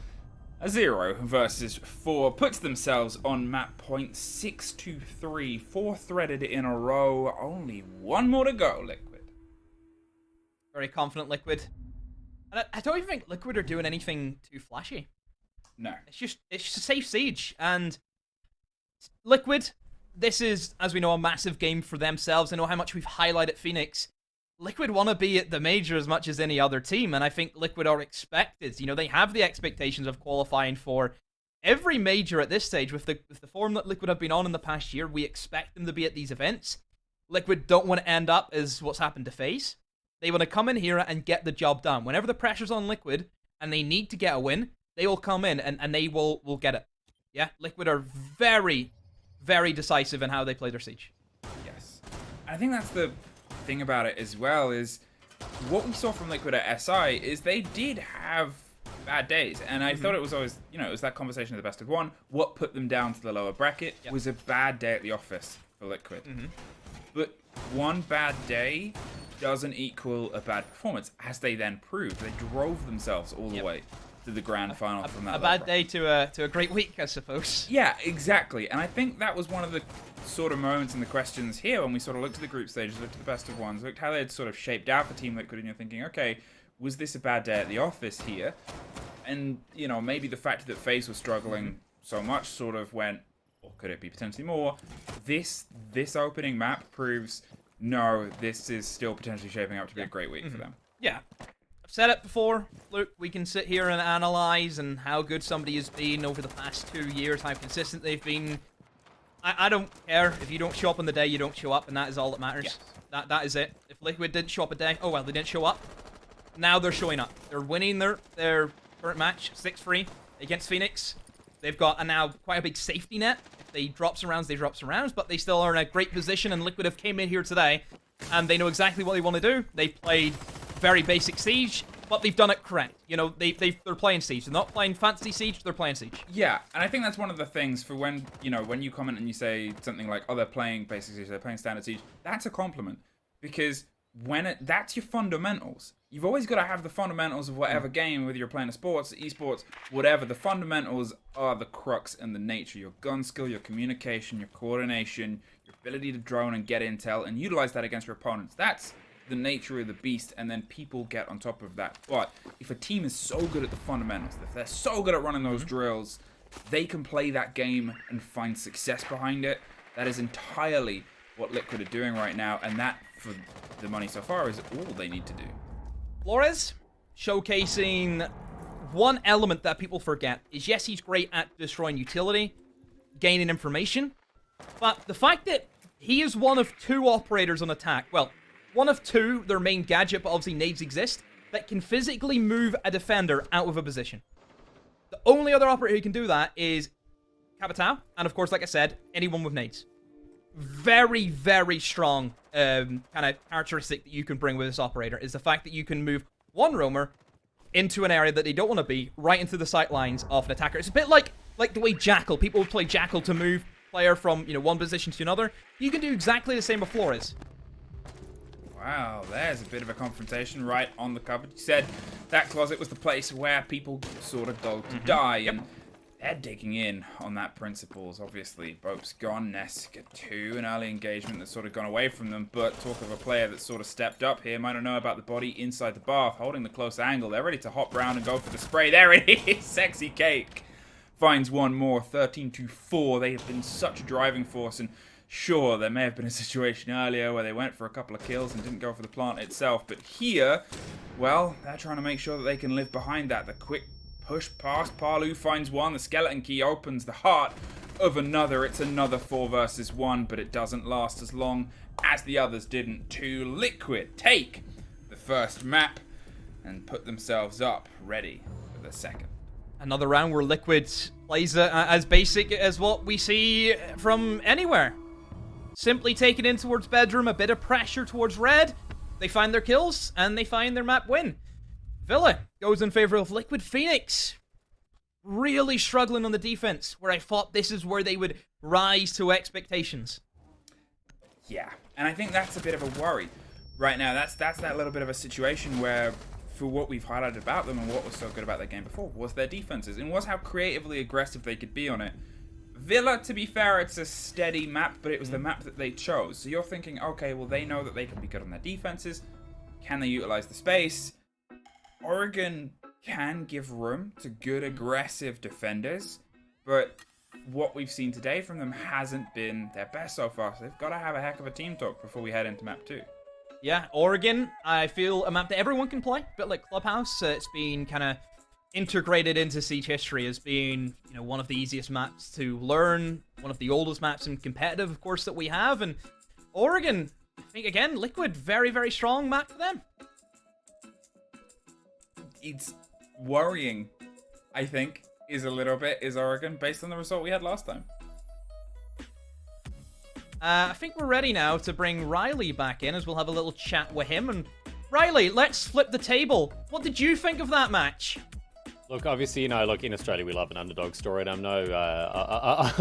a 0 versus 4. Puts themselves on map point 6-3. 4 threaded in a row. Only 1 more to go, Liquid. Very confident Liquid. And I don't even think Liquid are doing anything too flashy. No. It's just a safe siege, and Liquid, this is, as we know, a massive game for themselves. I know how much we've highlighted Fenix. Liquid want to be at the major as much as any other team, and I think Liquid are expected. You know, they have the expectations of qualifying for every major at this stage, with the form that Liquid have been on in the past year, we expect them to be at these events. Liquid don't want to end up as what's happened to FaZe. They want to come in here and get the job done. Whenever the pressure's on Liquid and they need to get a win, they will come in and they will get it. Yeah, Liquid are very, very decisive in how they play their Siege. Yes. I think that's the thing about it as well, is what we saw from Liquid at SI is they did have bad days. And I thought it was always, you know, it was that conversation of the best of one. What put them down to the lower bracket was a bad day at the office for Liquid. But one bad day doesn't equal a bad performance, as they then proved. They drove themselves all the way to the grand final from that. A bad day to a great week, I suppose. Yeah, exactly. And I think that was one of the sort of moments in the questions here when we sort of looked at the group stages, looked at the best of ones, looked how they had sort of shaped out for Team Liquid, and you're thinking, okay, was this a bad day at the office here? And, you know, maybe the fact that FaZe was struggling so much sort of went, or could it be potentially more? This opening map proves, no, this is still potentially shaping up to be a great week for them. Yeah. I've said it before. Look, we can sit here and analyze and how good somebody has been over the past 2 years, how consistent they've been. I don't care. If you don't show up on the day, you don't show up, and that is all that matters. Yes. That is it. If Liquid didn't show up a day, oh well, they didn't show up. Now they're showing up. They're winning their current match, 6-3 against Fenix. They've got now quite a big safety net. If they drop some rounds, they drop some rounds, but they still are in a great position, and Liquid have came in here today, and they know exactly what they want to do. They played very basic Siege, but they've done it correct. You know, they're playing Siege. They're not playing fancy Siege, they're playing Siege. Yeah, and I think that's one of the things for when, you know, when you comment and you say something like, oh, they're playing basic Siege, they're playing standard Siege, that's a compliment. Because that's your fundamentals. You've always got to have the fundamentals of whatever game, whether you're playing a sports, esports, whatever. The fundamentals are the crux and the nature. Your gun skill, your communication, your coordination, your ability to drone and get intel and utilize that against your opponents. That's the nature of the beast, and then people get on top of that. But if a team is so good at the fundamentals, if they're so good at running those drills, they can play that game and find success behind it. That is entirely what Liquid are doing right now, and that, for the money so far, is all they need to do. Flores, showcasing one element that people forget, is yes, he's great at destroying utility, gaining information, but the fact that he is one of 2 operators on attack, well, one of 2, their main gadget, but obviously nades exist, that can physically move a defender out of a position. The only other operator who can do that is Capitao, and of course, like I said, anyone with nades. Very, very strong kind of characteristic that you can bring with this operator is the fact that you can move one roamer into an area that they don't want to be, right into the sight lines of an attacker. It's a bit like the way Jackal, people would play Jackal to move player from, you know, one position to another. You can do exactly the same with Flores. Wow, there's a bit of a confrontation right on the cover. You said that closet was the place where people sort of go to die, and they're digging in on that principles. Obviously, Bope's gone, Ness get 2, an early engagement that's sort of gone away from them, but talk of a player that's sort of stepped up here. Might not know about the body inside the bath, holding the close angle. They're ready to hop round and go for the spray. There it is, Sexy Cake finds one more, 13-4. They have been such a driving force, and sure, there may have been a situation earlier where they went for a couple of kills and didn't go for the plant itself, but here, well, they're trying to make sure that they can live behind that. The quick push past, Palu finds one, the skeleton key opens the heart of another. It's another 4 versus 1, but it doesn't last as long as the others didn't. 2 Liquid take the first map and put themselves up ready for the second. Another round where Liquid plays as basic as what we see from anywhere. Simply taking in towards bedroom, a bit of pressure towards red. They find their kills, and they find their map win. Villa goes in favor of Liquid. Fenix really struggling on the defense, where I thought this is where they would rise to expectations. Yeah, and I think that's a bit of a worry right now. That's that little bit of a situation where, for what we've highlighted about them and what was so good about their game before, was their defenses, and was how creatively aggressive they could be on it. Villa, to be fair, it's a steady map, but it was the map that they chose. So you're thinking, okay, well, they know that they can be good on their defenses. Can they utilize the space? Oregon can give room to good, aggressive defenders, but what we've seen today from them hasn't been their best so far. So they've got to have a heck of a team talk before we head into map 2. Yeah, Oregon, I feel a map that everyone can play, a bit like Clubhouse. It's been kind of integrated into Siege history as being, one of the easiest maps to learn, one of the oldest maps in competitive, of course, that we have. And Oregon, I think, again, Liquid, very, very strong map for them. It's worrying, I think, is Oregon, based on the result we had last time. I think we're ready now to bring Riley back in, as we'll have a little chat with him. And Riley, let's flip the table. What did you think of that match? Look, obviously, in Australia we love an underdog story, and I'm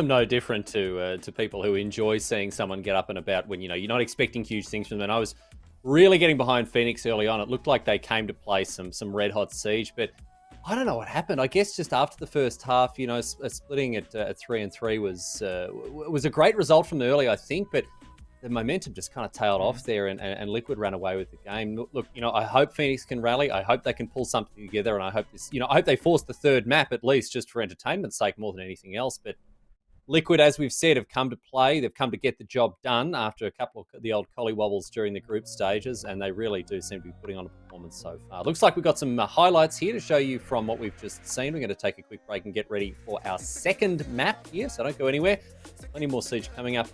no different to people who enjoy seeing someone get up and about when you're not expecting huge things from them. And I was really getting behind Fenix early on. It looked like they came to play some red hot Siege, but I don't know what happened. I guess just after the first half, splitting at 3-3 was a great result from early, I think, but the momentum just kind of tailed off there, and Liquid ran away with the game. Look, I hope Fenix can rally. I hope they can pull something together, and I hope I hope they force the third map at least, just for entertainment's sake more than anything else. But Liquid, as we've said, have come to play. They've come to get the job done after a couple of the old collywobbles during the group stages, and they really do seem to be putting on a performance so far. Looks like we've got some highlights here to show you from what we've just seen. We're going to take a quick break and get ready for our second map here, so don't go anywhere. Plenty more Siege coming up.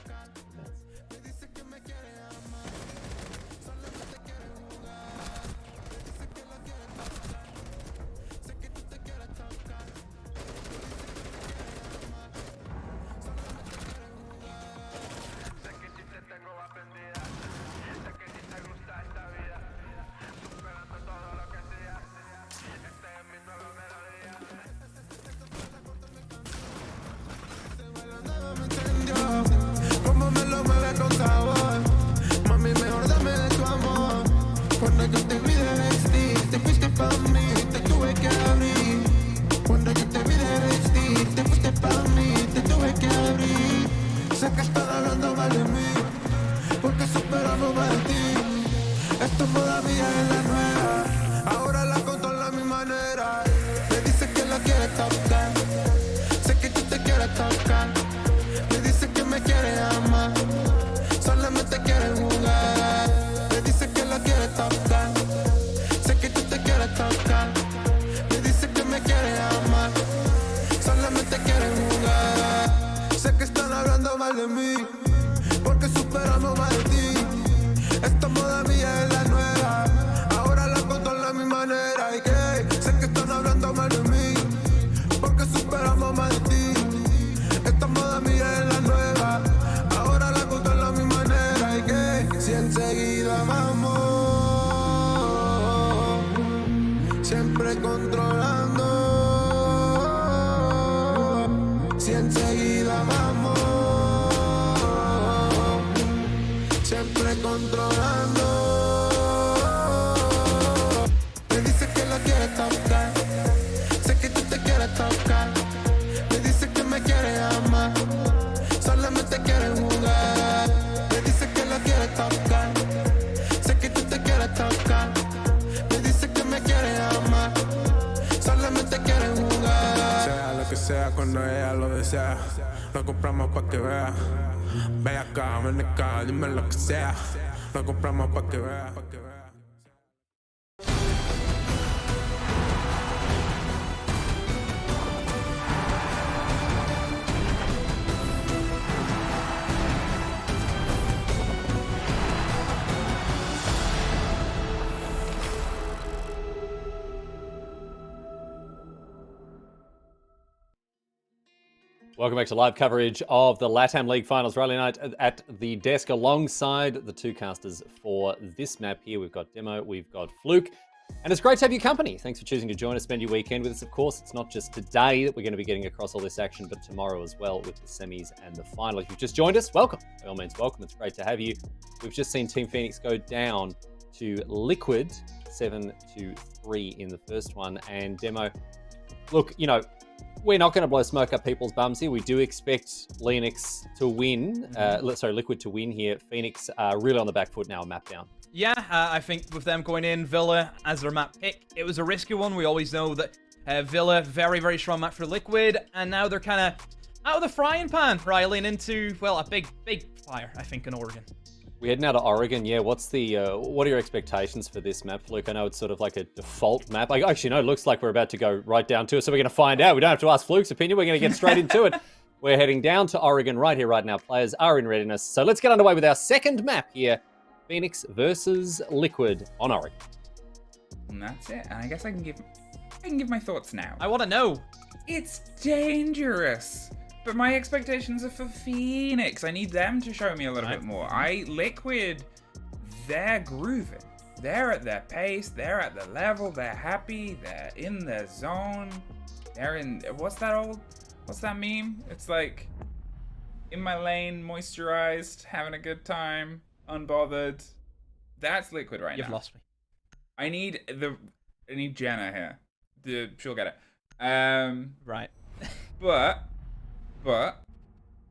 Cuando ella lo desea, lo compramos pa' que vea. Ve acá, ven acá, dime lo que sea. Lo compramos pa' que vea. Welcome back to live coverage of the LATAM League Finals. Riley Knight at the desk alongside the two casters for this map here. We've got Demo, we've got Fluke, and it's great to have your company. Thanks for choosing to join us, spend your weekend with us. Of course, it's not just today that we're going to be getting across all this action, but tomorrow as well with the semis and the final. If you've just joined us, welcome. By all means, welcome. It's great to have you. We've just seen Team Fenix go down to Liquid 7-3 in the first one, and Demo, look, we're not going to blow smoke up people's bums here. We do expect Linux to win. Liquid to win here. Fenix really on the back foot now, map down. Yeah, I think with them going in, Villa as their map pick, it was a risky one. We always know that Villa, very, very strong map for Liquid, and now they're kind of out of the frying pan, Riley, and into, well, a big fire, I think, in Oregon. We head now to Oregon. Yeah, what are your expectations for this map, Luke? I know it's sort of like a default map. Actually, no, it looks like we're about to go right down to it, so we're going to find out. We don't have to ask Luke's opinion. We're going to get straight into it. We're heading down to Oregon right here, right now. Players are in readiness. So let's get underway with our second map here. Fenix versus Liquid on Oregon. And that's it. And I guess I can give my thoughts now. I want to know. It's dangerous. But my expectations are for Fenix. I need them to show me a little bit more. Liquid, they're grooving. They're at their pace. They're at the level. They're happy. They're in their zone. They're in, what's that meme? It's like, in my lane, moisturized, having a good time, unbothered. That's Liquid right now. You've lost me. I need Jenna here. She'll get it. Right. But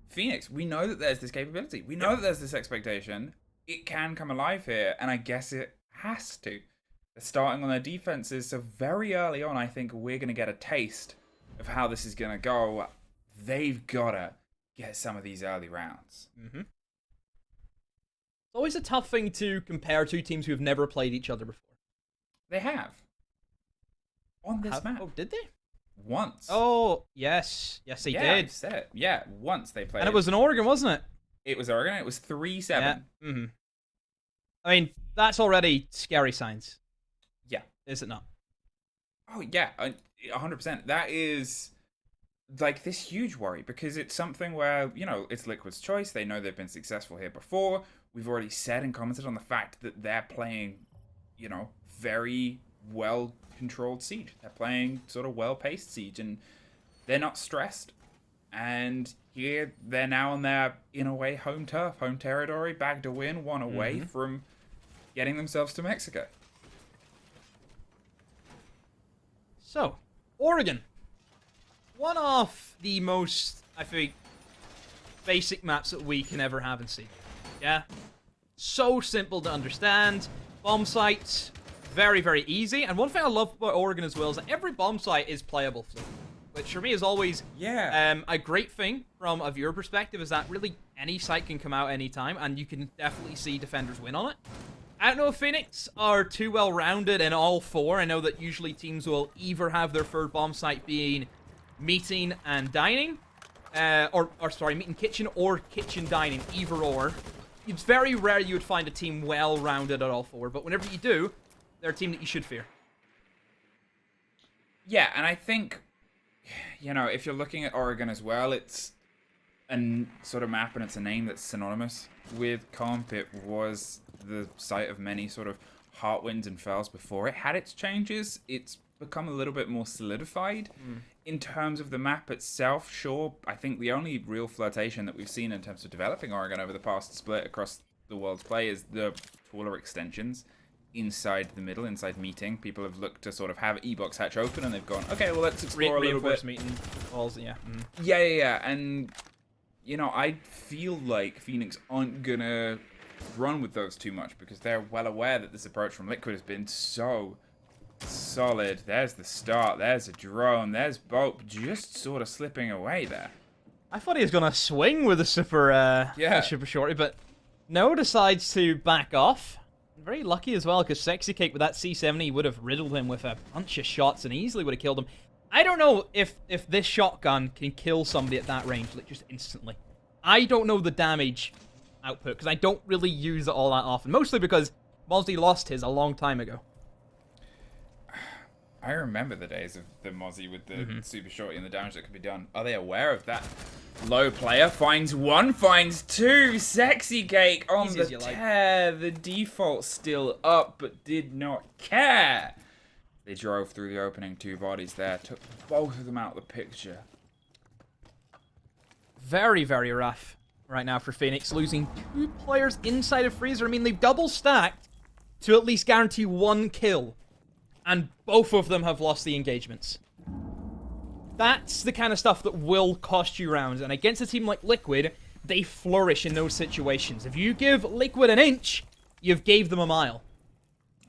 Fenix, we know that there's this capability. We know that there's this expectation. It can come alive here, and I guess it has to. They're starting on their defenses, so very early on, I think we're going to get a taste of how this is going to go. They've got to get some of these early rounds. Mm-hmm. It's always a tough thing to compare two teams who have never played each other before. They have. On this map. Oh, did they? Once. Oh, yes. Yes, they did. I said it. Yeah, once they played. And it was in Oregon, wasn't it? It was Oregon. It was 3-7. Yeah. Mm-hmm. I mean, that's already scary signs. Yeah. Is it not? Oh, yeah. 100%. That is like this huge worry because it's something where, it's Liquid's choice. They know they've been successful here before. We've already said and commented on the fact that they're playing, very well-controlled Siege. They're playing sort of well-paced Siege, and they're not stressed. And here, they're now on their, in a way, home turf, home territory, bagged a win, one away from getting themselves to Mexico. So, Oregon. One of the most, I think, basic maps that we can ever have in Siege. Yeah? So simple to understand. Bomb sites, very, very easy. And one thing I love about Oregon as well is that every bomb site is playable, which for me is always a great thing from a viewer perspective, is that really any site can come out anytime, and you can definitely see defenders win on it. I don't know if Fenix are too well-rounded in all four. I know that usually teams will either have their third bomb site being meeting and dining, meeting kitchen or kitchen dining, either or. It's very rare you would find a team well-rounded at all four, but whenever you do, they're a team that you should fear. Yeah, and I think, if you're looking at Oregon as well, it's a sort of map and it's a name that's synonymous with comp. It was the site of many sort of Heartwinds and Fells before it had its changes. It's become a little bit more solidified. In terms of the map itself, sure, I think the only real flirtation that we've seen in terms of developing Oregon over the past split across the world's play is the taller extensions inside the middle, inside meeting. People have looked to sort of have E-Box hatch open, and they've gone, okay, well, let's explore a little bit. Meeting walls, yeah. Yeah. And, I feel like Fenix aren't going to run with those too much because they're well aware that this approach from Liquid has been so solid. There's the start. There's a drone. There's Boat just sort of slipping away there. I thought he was going to swing with a super shorty, but no, decides to back off. Very lucky as well, because Sexy Cake with that C70 would have riddled him with a bunch of shots and easily would have killed him. I don't know if this shotgun can kill somebody at that range, like just instantly. I don't know the damage output, because I don't really use it all that often. Mostly because Mozzie lost his a long time ago. I remember the days of the Mozzie with the super shorty and the damage that could be done. Are they aware of that? Low player finds one, finds two. Sexy Cake on the tear. The default still up, but did not care. They drove through the opening two bodies there, took both of them out of the picture. Very, very rough right now for Fenix, losing two players inside of Freezer. I mean, they've double stacked to at least guarantee one kill, and both of them have lost the engagements. That's the kind of stuff that will cost you rounds, and against a team like Liquid, they flourish in those situations. If you give Liquid an inch, you've gave them a mile.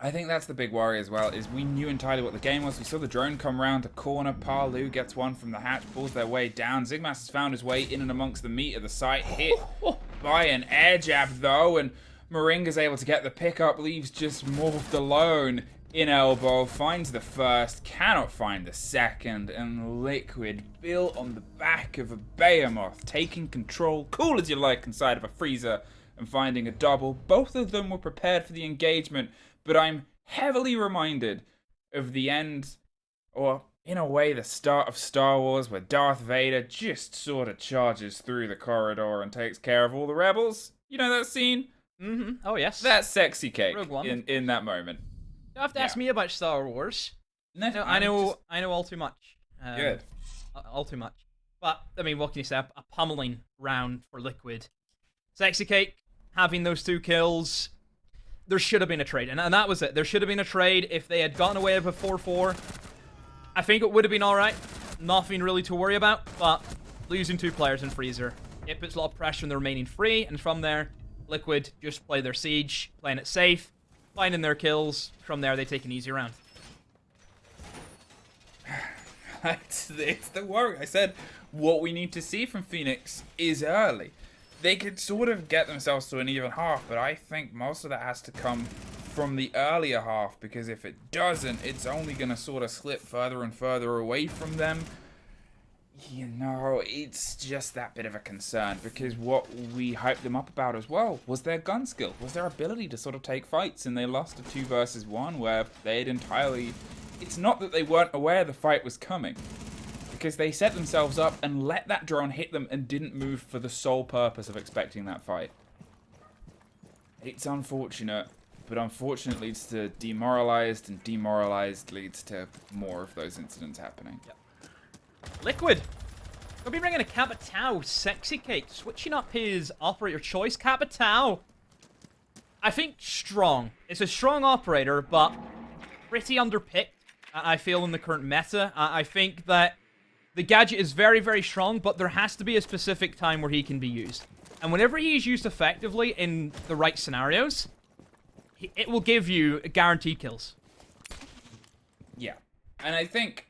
I think that's the big worry as well, is we knew entirely what the game was. We saw the drone come around the corner. Parlu gets one from the hatch, pulls their way down. Zigmas has found his way in and amongst the meat of the site, hit by an air jab though, and Moringa's able to get the pickup, leaves just morphed alone in elbow, finds the first, cannot find the second, and Liquid built on the back of a behemoth, taking control, cool as you like, inside of a freezer, and finding a double. Both of them were prepared for the engagement, but I'm heavily reminded of the end, or in a way the start of Star Wars, where Darth Vader just sort of charges through the corridor and takes care of all the rebels. You know that scene? Mm-hmm. Oh, yes. That's sexy cake Rogue One. in that moment. You don't have to ask me about Star Wars. No, I know all too much. Good. All too much. But, I mean, what can you say? A pummeling round for Liquid. Sexy Cake, having those 2 kills. There should have been a trade, and that was it. There should have been a trade. If they had gotten away with a 4-4, I think it would have been alright. Nothing really to worry about, but losing 2 players in Freezer, it puts a lot of pressure on the remaining 3, and from there, Liquid just play their siege, playing it safe, finding their kills. From there, they take an easy round. It's the worry. I said what we need to see from Fenix is early. They could sort of get themselves to an even half, but I think most of that has to come from the earlier half, because if it doesn't, it's only going to sort of slip further and further away from them. You know, it's just that bit of a concern, because what we hyped them up about as well was their gun skill, was their ability to sort of take fights, and they lost a 2 versus 1 where they'd entirely... It's not that they weren't aware the fight was coming, because they set themselves up and let that drone hit them and didn't move for the sole purpose of expecting that fight. It's unfortunate, but unfortunate leads to demoralized, and demoralized leads to more of those incidents happening. Yep. Liquid. Gonna be bringing a Capitao. Sexy Cake. Switching up his operator choice. Capitao. I think strong. It's a strong operator, but pretty underpicked, I feel, in the current meta. I think that the gadget is very, very strong, but there has to be a specific time where he can be used. And whenever he is used effectively in the right scenarios, it will give you guaranteed kills. Yeah. And I think...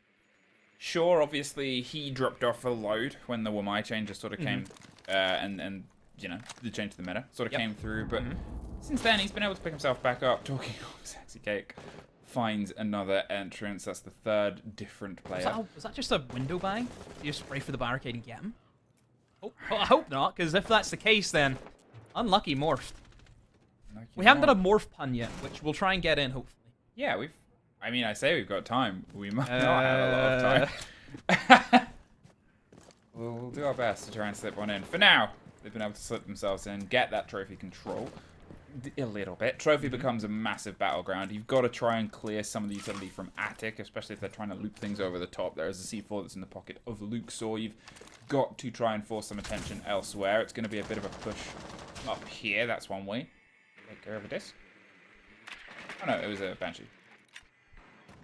Sure, obviously, he dropped off a load when the Wamai changes sort of came, and you know, the change to the meta sort of came through, but since then, he's been able to pick himself back up, talking Sexy Cake, finds another entrance. That's the 3rd different player. Was that just a window bang? You just spray for the barricade and get him? Oh, I hope not, because if that's the case, then unlucky morphed. We haven't done a morph pun yet, which we'll try and get in, hopefully. Yeah, I say we've got time. We might not have a lot of time. We'll do our best to try and slip one in. For now, they've been able to slip themselves in, get that trophy control a little bit. Trophy becomes a massive battleground. You've got to try and clear some of the utility from Attic, especially if they're trying to loop things over the top. There is a C4 that's in the pocket of Luxor. You've got to try and force some attention elsewhere. It's going to be a bit of a push up here. That's one way. Take care of a disc. Oh no, it was a Banshee.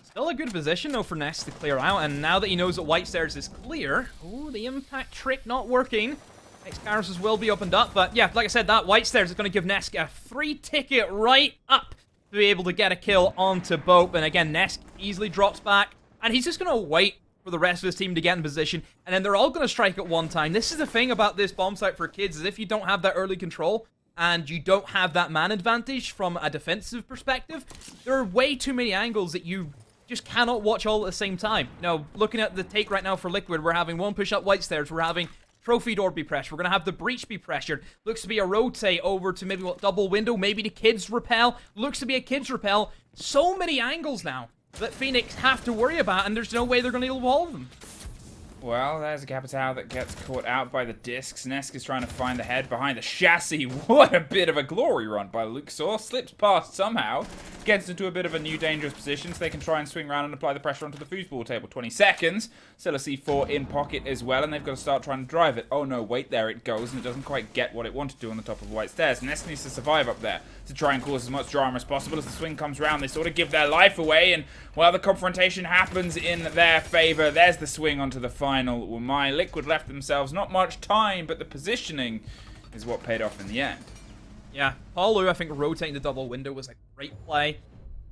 Still a good position, though, for Ness to clear out, and now that he knows that White Stairs is clear... Oh, the impact trick not working. Next Carouses will be opened up, but yeah, like I said, that White Stairs is going to give Nesk a free ticket right up to be able to get a kill onto Bope, and again, Nesk easily drops back, and he's just going to wait for the rest of his team to get in position, and then they're all going to strike at one time. This is the thing about this bomb site for kids, is if you don't have that early control, and you don't have that man advantage from a defensive perspective, there are way too many angles that you just cannot watch all at the same time. You know, looking at the take right now for Liquid, we're having one push up White Stairs, we're having Trophy Door be pressured, we're going to have the Breach be pressured, looks to be a rotate over to maybe double window, maybe the kids repel, looks to be a kids repel. So many angles now that Fenix have to worry about, and there's no way they're going to deal with all of them. Well, there's a Capitao that gets caught out by the discs. Nesk is trying to find the head behind the chassis. What a bit of a glory run by Luxor. Slips past somehow. Gets into a bit of a new dangerous position so they can try and swing around and apply the pressure onto the foosball table. 20 seconds. Still a C4 in pocket as well, and they've got to start trying to drive it. Oh no, wait, there it goes, and it doesn't quite get what it wanted to on the top of White Stairs. Nesk needs to survive up there to try and cause as much drama as possible. As the swing comes around, they sort of give their life away, and while the confrontation happens in their favor, there's the swing onto the final. Well, my Liquid left themselves not much time, but the positioning is what paid off in the end. Yeah, Paulo, I think rotating the double window was a great play.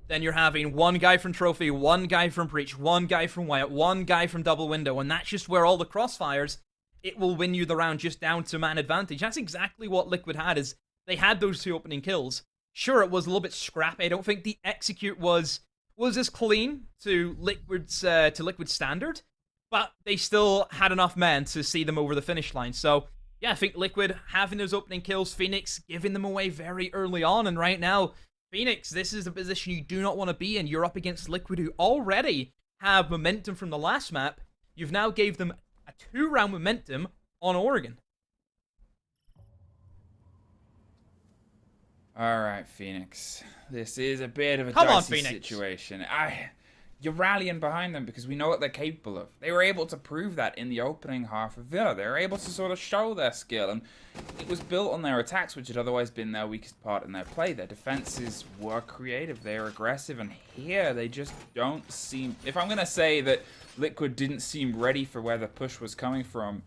Then you're having one guy from Trophy, one guy from Breach, one guy from Wyatt, one guy from double window, and that's just where all the crossfires, it will win you the round just down to man advantage. That's exactly what Liquid had, is they had those 2 opening kills. Sure, it was a little bit scrappy. I don't think the execute was as clean to Liquid's Liquid standard, but they still had enough men to see them over the finish line. So yeah, I think Liquid having those opening kills, Fenix giving them away very early on, and right now, Fenix, this is the position you do not want to be in. You're up against Liquid, who already have momentum from the last map. You've now gave them a 2-round momentum on Oregon. All right, Fenix. This is a bit of a Come on, dicey Fenix. situation. You're rallying behind them because we know what they're capable of. They were able to prove that in the opening half of Villa. They were able to sort of show their skill, and it was built on their attacks, which had otherwise been their weakest part in their play. Their defenses were creative, they were aggressive, and here they just don't seem... If I'm going to say that Liquid didn't seem ready for where the push was coming from,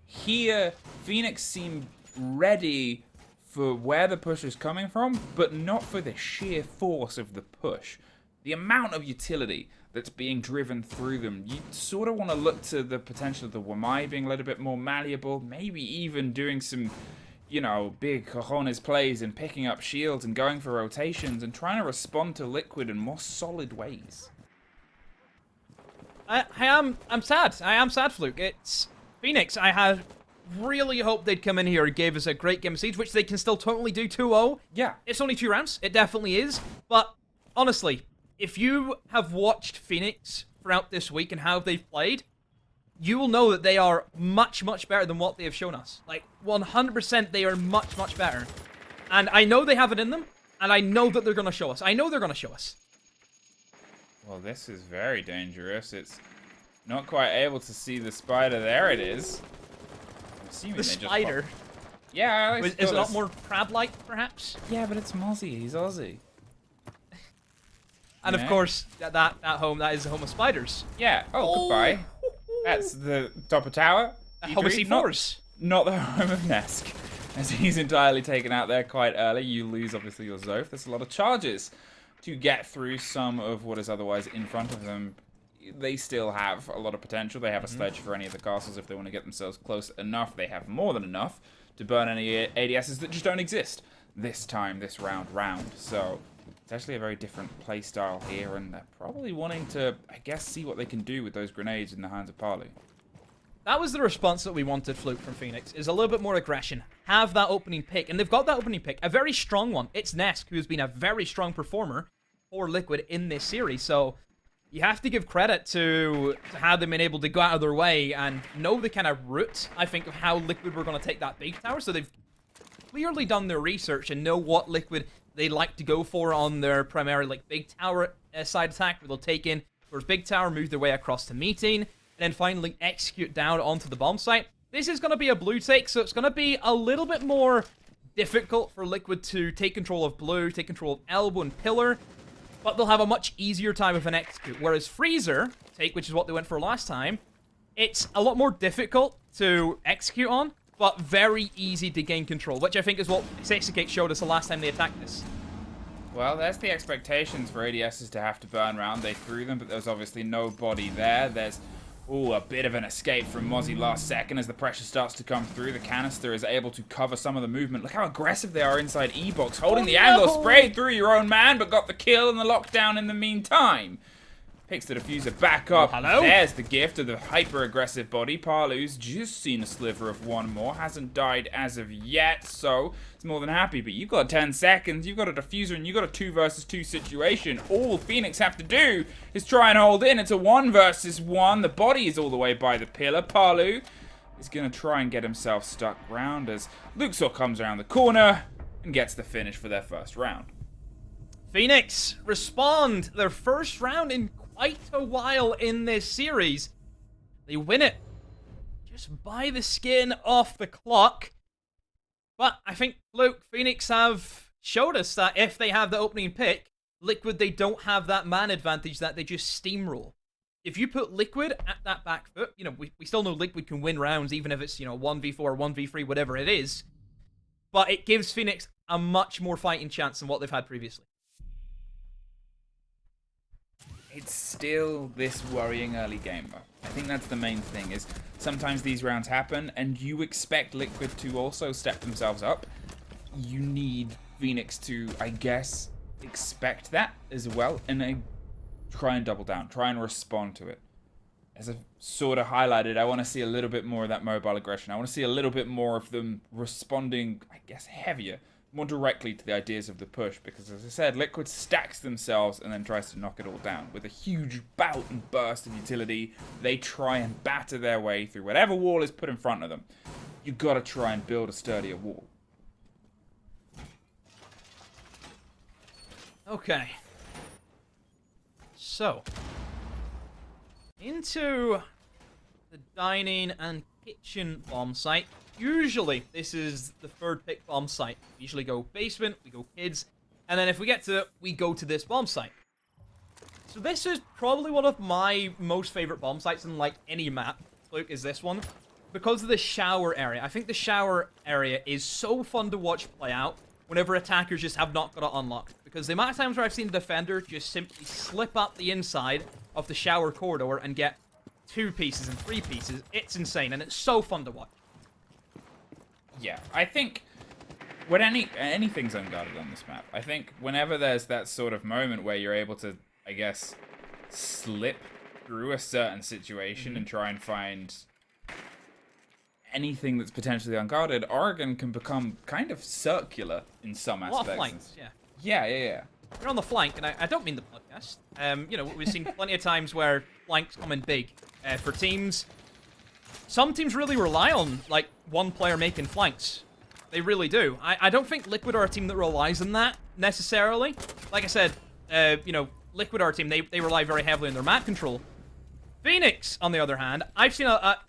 here Fenix seemed ready for where the push is coming from, but not for the sheer force of the push. The amount of utility that's being driven through them, you sort of want to look to the potential of the Wamai being a little bit more malleable, maybe even doing some, you know, big cojones plays and picking up shields and going for rotations and trying to respond to Liquid in more solid ways. I'm sad. I am sad, Fluke. It's Fenix. I had really hoped they'd come in here and gave us a great game of Siege, which they can still totally do 2-0. Yeah. It's only 2 rounds. It definitely is. But honestly, if you have watched Fenix throughout this week and how they've played, you will know that they are much, much better than what they have shown us. Like, 100% they are much, much better. And I know they have it in them, and I know that they're going to show us. I know they're going to show us. Well, this is very dangerous. It's not quite able to see the spider. There it is. I'm assuming The they just spider. pop- Yeah, Is it a lot more crab-like, perhaps? Yeah, but it's Mozzie. He's Aussie. And Yeah. of course, that is the home of spiders. Yeah. Oh, goodbye. That's the top of tower. Home of E3, C4s. not the home of Nesk. As he's entirely taken out there quite early. You lose, obviously, your Zoth. There's a lot of charges to get through some of what is otherwise in front of them. They still have a lot of potential. They have a sledge for any of the castles if they want to get themselves close enough. They have more than enough to burn any ADSs that just don't exist this time, this round. So it's actually a very different play style here, and they're probably wanting to, I guess, see what they can do with those grenades in the hands of Parley. That was the response that we wanted, Fluke, from Fenix, is a little bit more aggression. Have that opening pick, and they've got that opening pick, a very strong one. It's Nesk, who has been a very strong performer for Liquid in this series, so you have to give credit to how they've been able to go out of their way and know the kind of route, I think, of how Liquid were going to take that big tower, so they've clearly done their research and know what Liquid they like to go for on their primary, like, big tower side attack, where they'll take in towards big tower, move their way across to meeting, and then finally execute down onto the bomb site. This is going to be a blue take, so it's going to be a little bit more difficult for Liquid to take control of blue, take control of elbow and pillar, but they'll have a much easier time with an execute. Whereas Freezer take, which is what they went for last time, it's a lot more difficult to execute on, but very easy to gain control, which I think is what Sexagate showed us the last time they attacked this. Well, there's the expectations for ADSs to have to burn round. They threw them, but there's obviously nobody there. There's, a bit of an escape from Mozzie last second as the pressure starts to come through. The canister is able to cover some of the movement. Look how aggressive they are inside E-Box, holding the angle, sprayed through your own man, but got the kill and the lockdown in the meantime. Picks the diffuser back up. Hello? There's the gift of the hyper-aggressive body. Parlu's just seen a sliver of one more. Hasn't died as of yet, so it's more than happy. But you've got 10 seconds. You've got a diffuser, and you've got a 2 versus 2 situation. All Fenix have to do is try and hold in. It's a 1 versus 1. The body is all the way by the pillar. Parlu is going to try and get himself stuck round as Luxor comes around the corner and gets the finish for their first round. Fenix respond their first round in quite a while in this series. They win it just by the skin off the clock. But I think, Luke, Fenix have showed us that if they have the opening pick, Liquid, they don't have that man advantage that they just steamroll. If you put Liquid at that back foot, we still know Liquid can win rounds, even if it's, 1v4 or 1v3, whatever it is. But it gives Fenix a much more fighting chance than what they've had previously. It's still this worrying early game, though. I think that's the main thing, is sometimes these rounds happen, and you expect Liquid to also step themselves up. you need Fenix to, I guess, expect that as well, and try and double down, try and respond to it. As I've sort of highlighted, I want to see a little bit more of that mobile aggression. I want to see a little bit more of them responding, I guess, heavier, more directly to the ideas of the push, because as I said, Liquid stacks themselves and then tries to knock it all down. With a huge bout and burst of utility, they try and batter their way through whatever wall is put in front of them. You gotta try and build a sturdier wall. Okay. So, into the dining and kitchen bomb site. Usually, this is the third pick bomb site. We usually go basement, we go kids, and then if we get to it, we go to this bomb site. So this is probably one of my most favorite bomb sites in, like, any map, Luke, is this one. Because of the shower area. I think the shower area is so fun to watch play out whenever attackers just have not got it unlocked. Because the amount of times where I've seen a defender just simply slip up the inside of the shower corridor and get 2 pieces and 3 pieces, it's insane, and it's so fun to watch. Yeah, I think when anything's unguarded on this map, I think whenever there's that sort of moment where you're able to, I guess, slip through a certain situation and try and find anything that's potentially unguarded, Oregon can become kind of circular in some aspects. A lot of flanks, yeah. Yeah. You're on the flank, and I don't mean the podcast. You know, we've seen plenty of times where flanks come in big for teams. Some teams really rely on, like, one player making flanks. They really do. I don't think Liquid are a team that relies on that, necessarily. Like I said, you know, Liquid are a team, they rely very heavily on their map control. Fenix, on the other hand, I've seen,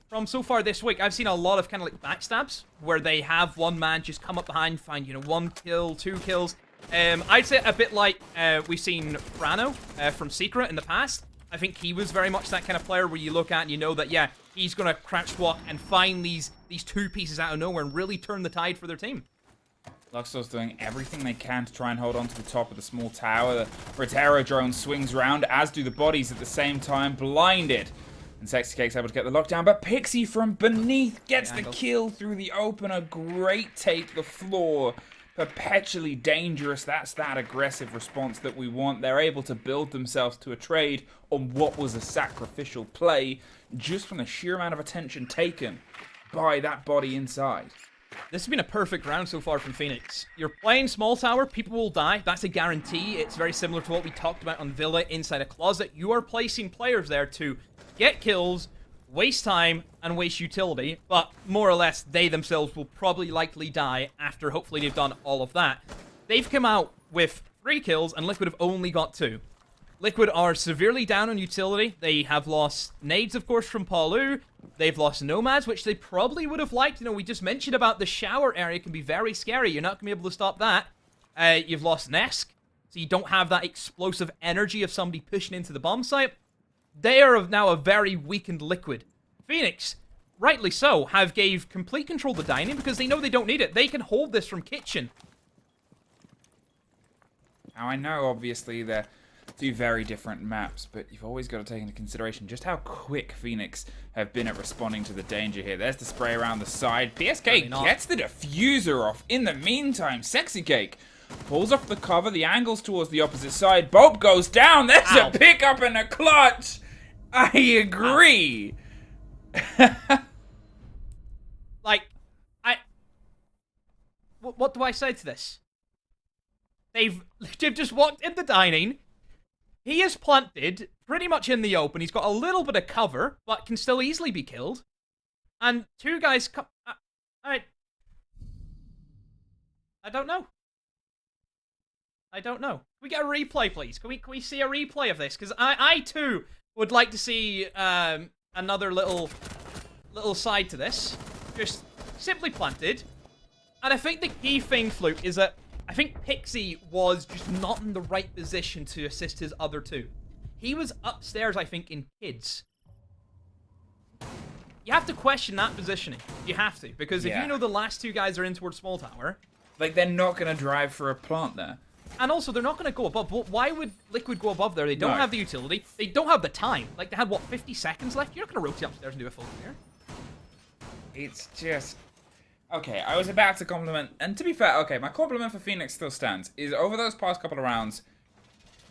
from so far this week, I've seen a lot of kind of, like, backstabs, where they have one man just come up behind, find, you know, 1 kill, 2 kills. I'd say a bit like we've seen Frano from Secret in the past. I think he was very much that kind of player where you look at and you know that, yeah, he's going to crouch walk and find these 2 pieces out of nowhere and really turn the tide for their team. Luxor's doing everything they can to try and hold on to the top of the small tower. The Rotero drone swings round, as do the bodies at the same time, blinded. And Sexy Cake's able to get the lockdown, but Pixie from beneath gets the kill through the open. A great take, the floor. Perpetually dangerous. That's that aggressive response that we want. They're able to build themselves to a trade on what was a sacrificial play just from the sheer amount of attention taken by that body inside. This has been a perfect round so far from Fenix. You're playing small tower, people will die. That's a guarantee. It's very similar to what we talked about on Villa inside a closet. You are placing players there to get kills, waste time, and waste utility, but more or less, they themselves will probably likely die after hopefully they've done all of that. They've come out with 3 kills, and Liquid have only got 2. Liquid are severely down on utility. They have lost nades, of course, from Paulu. They've lost nomads, which they probably would have liked. You know, we just mentioned about the shower area can be very scary. You're not going to be able to stop that. You've lost Nesk, so you don't have that explosive energy of somebody pushing into the bomb site. They are now a very weakened Liquid. Fenix, rightly so, have gave complete control to dining because they know they don't need it. They can hold this from kitchen. Now, I know, obviously, they're 2 very different maps, but you've always got to take into consideration just how quick Fenix have been at responding to the danger here. There's the spray around the side. PSK gets the diffuser off. In the meantime, Sexy Cake pulls off the cover. The angle's towards the opposite side. Bob goes down. There's a pickup and a clutch. I agree. Like, what do I say to this? They've just walked in the dining. He is planted pretty much in the open. He's got a little bit of cover, but can still easily be killed. And 2 guys come... I don't know. I don't know. Can we get a replay, please? Can we see a replay of this? Because I too would like to see another little side to this. Just simply planted. And I think the key thing, Fluke, is that I think Pixie was just not in the right position to assist his other 2. He was upstairs, I think, in kids. You have to question that positioning. You have to. Because if you know the last 2 guys are in towards small tower... Like, they're not going to drive for a plant there. And also, they're not going to go above. But why would Liquid go above there? They don't have the utility. They don't have the time. Like, they had, what, 50 seconds left? You're not going to rotate upstairs and do a full clear. It's just... Okay, I was about to compliment, and to be fair, okay, my compliment for Fenix still stands. Is over those past couple of rounds,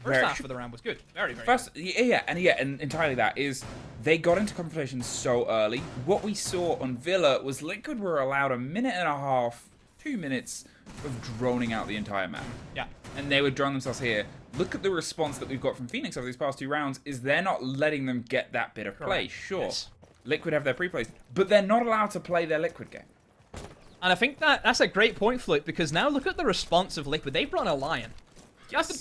First half of the round was good. Very, very first, and entirely that is they got into confrontation so early. What we saw on Villa was Liquid were allowed a minute and a half, 2 minutes of droning out the entire map. Yeah. And they would drone themselves here. Look at the response that we've got from Fenix over these past 2 rounds. Is they're not letting them get that bit of play. Sure, Yes. Liquid have their pre-plays, but they're not allowed to play their Liquid game. And I think that's a great point, Flip, because now look at the response of Liquid. They've run a Lion.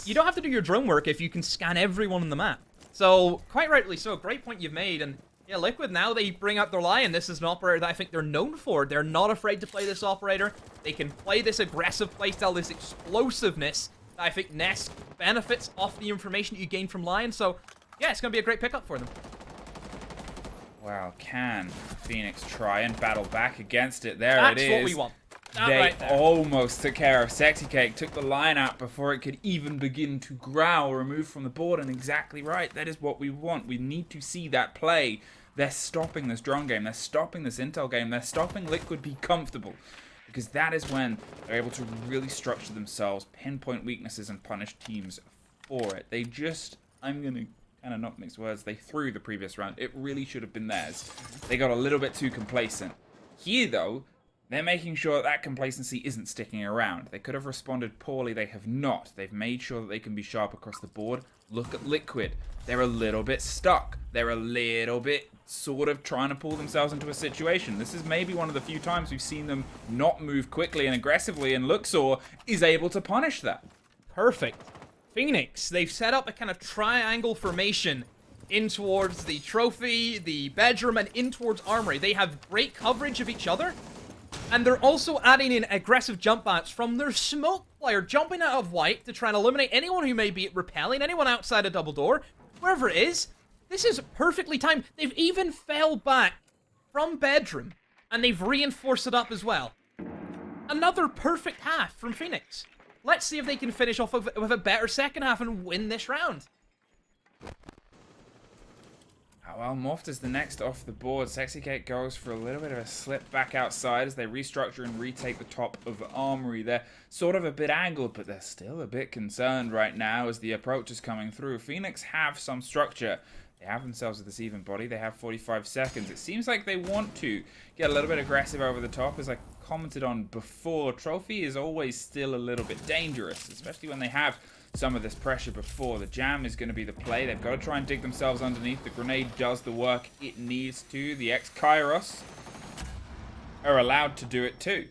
You don't have to do your drone work if you can scan everyone on the map. So, quite rightly so, great point you've made. And yeah, Liquid, now they bring out their Lion. This is an operator that I think they're known for. They're not afraid to play this operator. They can play this aggressive playstyle, this explosiveness that I think Nest benefits off the information you gain from Lion. So, yeah, it's going to be a great pickup for them. Wow, can Fenix try and battle back against it? There That's it is. what we want. That They right there. almost took care of Sexy Cake, took the line out before it could even begin to growl, removed from the board, and exactly right. That is what we want. We need to see that play. They're stopping this drone game. They're stopping this intel game. They're stopping Liquid be comfortable. Because that is when they're able to really structure themselves, pinpoint weaknesses, and punish teams for it. They just, I'm going to kind of not mix words, they threw the previous round. It really should have been theirs. They got a little bit too complacent. Here, though, they're making sure that complacency isn't sticking around. They could have responded poorly. They have not. They've made sure that they can be sharp across the board. Look at Liquid. They're a little bit stuck. They're a little bit sort of trying to pull themselves into a situation. This is maybe one of the few times we've seen them not move quickly and aggressively, and Luxor is able to punish that. Perfect. Fenix, they've set up a kind of triangle formation in towards the trophy, the bedroom, and in towards armory. They have great coverage of each other. And they're also adding in aggressive jump outs from their smoke player, jumping out of white to try and eliminate anyone who may be repelling, anyone outside a double door, wherever it is. This is perfectly timed. They've even fell back from bedroom, and they've reinforced it up as well. Another perfect half from Fenix. Let's see if they can finish off with a better second half and win this round. Well, Morphed is the next off the board. Sexy Cake goes for a little bit of a slip back outside as they restructure and retake the top of Armory. They're sort of a bit angled, but they're still a bit concerned right now as the approach is coming through. Phoenix have some structure. They have themselves with this even body. They have 45 seconds. It seems like they want to get a little bit aggressive over the top. As I commented on before, Trophy is always still a little bit dangerous, especially when they have some of this pressure before. The jam is going to be the play. They've got to try and dig themselves underneath. The grenade does the work it needs to. The ex-Kairos are allowed to do it too.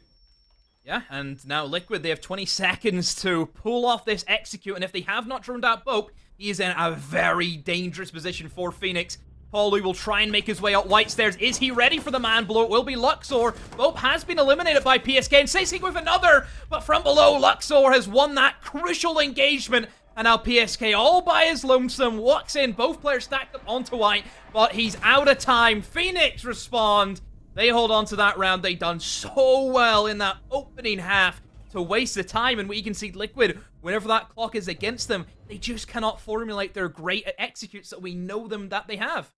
Yeah, and now Liquid, they have 20 seconds to pull off this execute, and if they have not droned out Bope, he is in a very dangerous position for Fenix. Paulie will try and make his way up white stairs. Is he ready for the man blow? It will be Luxor. Bope has been eliminated by PSK, and Sexy with another, but from below, Luxor has won that crucial engagement, and now PSK all by his lonesome walks in. Both players stacked up onto white, but he's out of time. Fenix respond. They hold on to that round. They done so well in that opening half to waste the time, and we can see Liquid, whenever that clock is against them, they just cannot formulate their great executes that we know them that they have.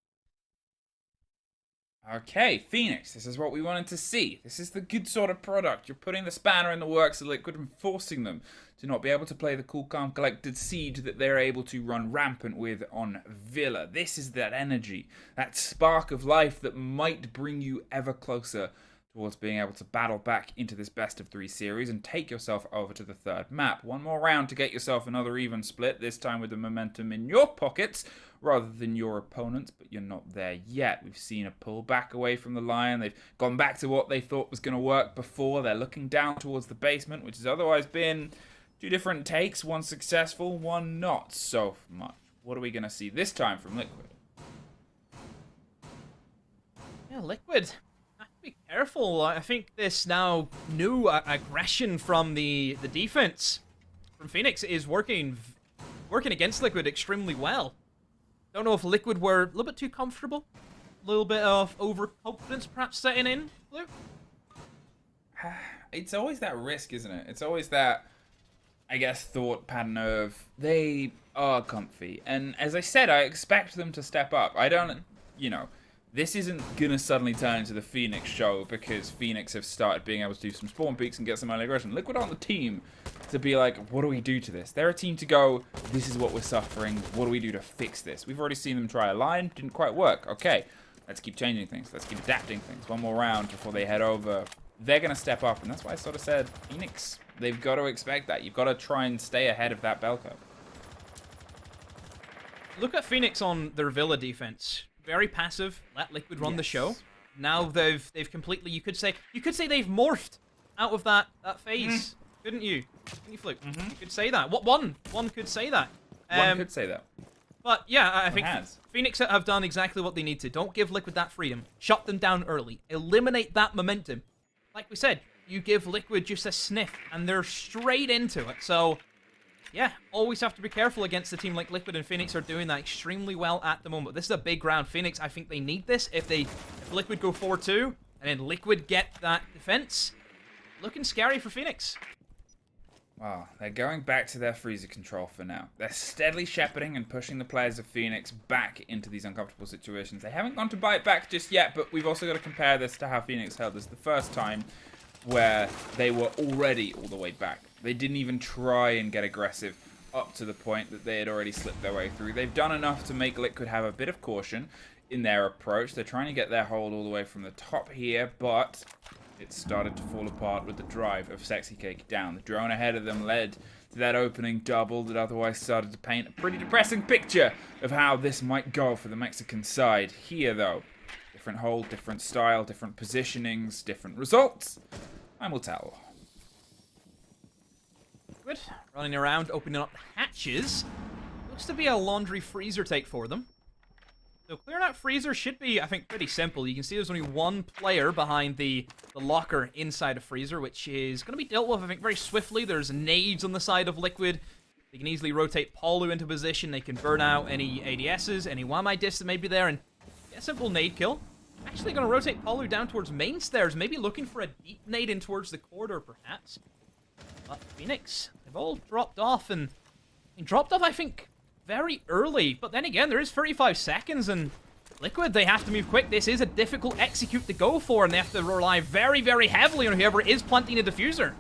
Okay, Phoenix, this is what we wanted to see. This is the good sort of product. You're putting the spanner in the works of Liquid and forcing them to not be able to play the cool, calm, collected siege that they're able to run rampant with on Villa. This is that energy, that spark of life that might bring you ever closer towards being able to battle back into this best of 3 series and take yourself over to the third map. One more round to get yourself another even split, this time with the momentum in your pockets rather than your opponents, but you're not there yet. We've seen a pull back away from the Lion. They've gone back to what they thought was going to work before. They're looking down towards the basement, which has otherwise been 2 different takes, one successful, one not so much. What are we going to see this time from Liquid? Yeah, Liquid, have to be careful. I think this now new aggression from the defense from Phoenix is working against Liquid extremely well. Don't know if Liquid were a little bit too comfortable. A little bit of overconfidence perhaps setting in, Luke? It's always that risk, isn't it? It's always that, I guess, thought pattern of they are comfy. And as I said, I expect them to step up. I don't, this isn't gonna suddenly turn into the Fenix show because Fenix have started being able to do some spawn peaks and get some early aggression. Liquid aren't the team to be like, what do we do to this? They're a team to go, this is what we're suffering. What do we do to fix this? We've already seen them try a line, didn't quite work. Okay, let's keep changing things. Let's keep adapting things. One more round before they head over. They're gonna step up, and that's why I sort of said Fenix. They've got to expect that. You've got to try and stay ahead of that bell curve. Look at Fenix on their Villa defense. Very passive. Let Liquid run the show. Now they've completely. You could say they've morphed out of that phase, couldn't you? Couldn't you, Fluke? You could say that. One could say that. One could say that. But yeah, I think Fenix have done exactly what they need to. Don't give Liquid that freedom. Shut them down early. Eliminate that momentum. Like we said, you give Liquid just a sniff, and they're straight into it. So, yeah, always have to be careful against a team like Liquid, and Fenix are doing that extremely well at the moment. This is a big round. Fenix, I think they need this. If Liquid go 4-2, and then Liquid get that defense, looking scary for Fenix. Wow, they're going back to their freezer control for now. They're steadily shepherding and pushing the players of Fenix back into these uncomfortable situations. They haven't gone to buy it back just yet, but we've also got to compare this to how Fenix held this the first time, where they were already all the way back. They didn't even try and get aggressive up to the point that they had already slipped their way through. They've done enough to make Liquid have a bit of caution in their approach. They're trying to get their hold all the way from the top here, but it started to fall apart with the drive of Sexy Cake down. The drone ahead of them led to that opening double that otherwise started to paint a pretty depressing picture of how this might go for the Mexican side. Here, though, different hold, different style, different positionings, different results. Time will tell. Good. Running around, opening up the hatches. Looks to be a laundry freezer take for them. So clearing out freezer should be, I think, pretty simple. You can see there's only one player behind the locker inside of freezer, which is going to be dealt with, I think, very swiftly. There's nades on the side of Liquid. They can easily rotate Palu into position. They can burn out any ADSs, any Wamai discs that may be there, and get a simple nade kill. Actually going to rotate Palu down towards main stairs, maybe looking for a deep nade in towards the corridor, perhaps. But Fenix, they've all dropped off, and dropped off, I think, very early. But then again, there is 35 seconds, and Liquid, they have to move quick. This is a difficult execute to go for, and they have to rely very, very heavily on whoever is planting a diffuser.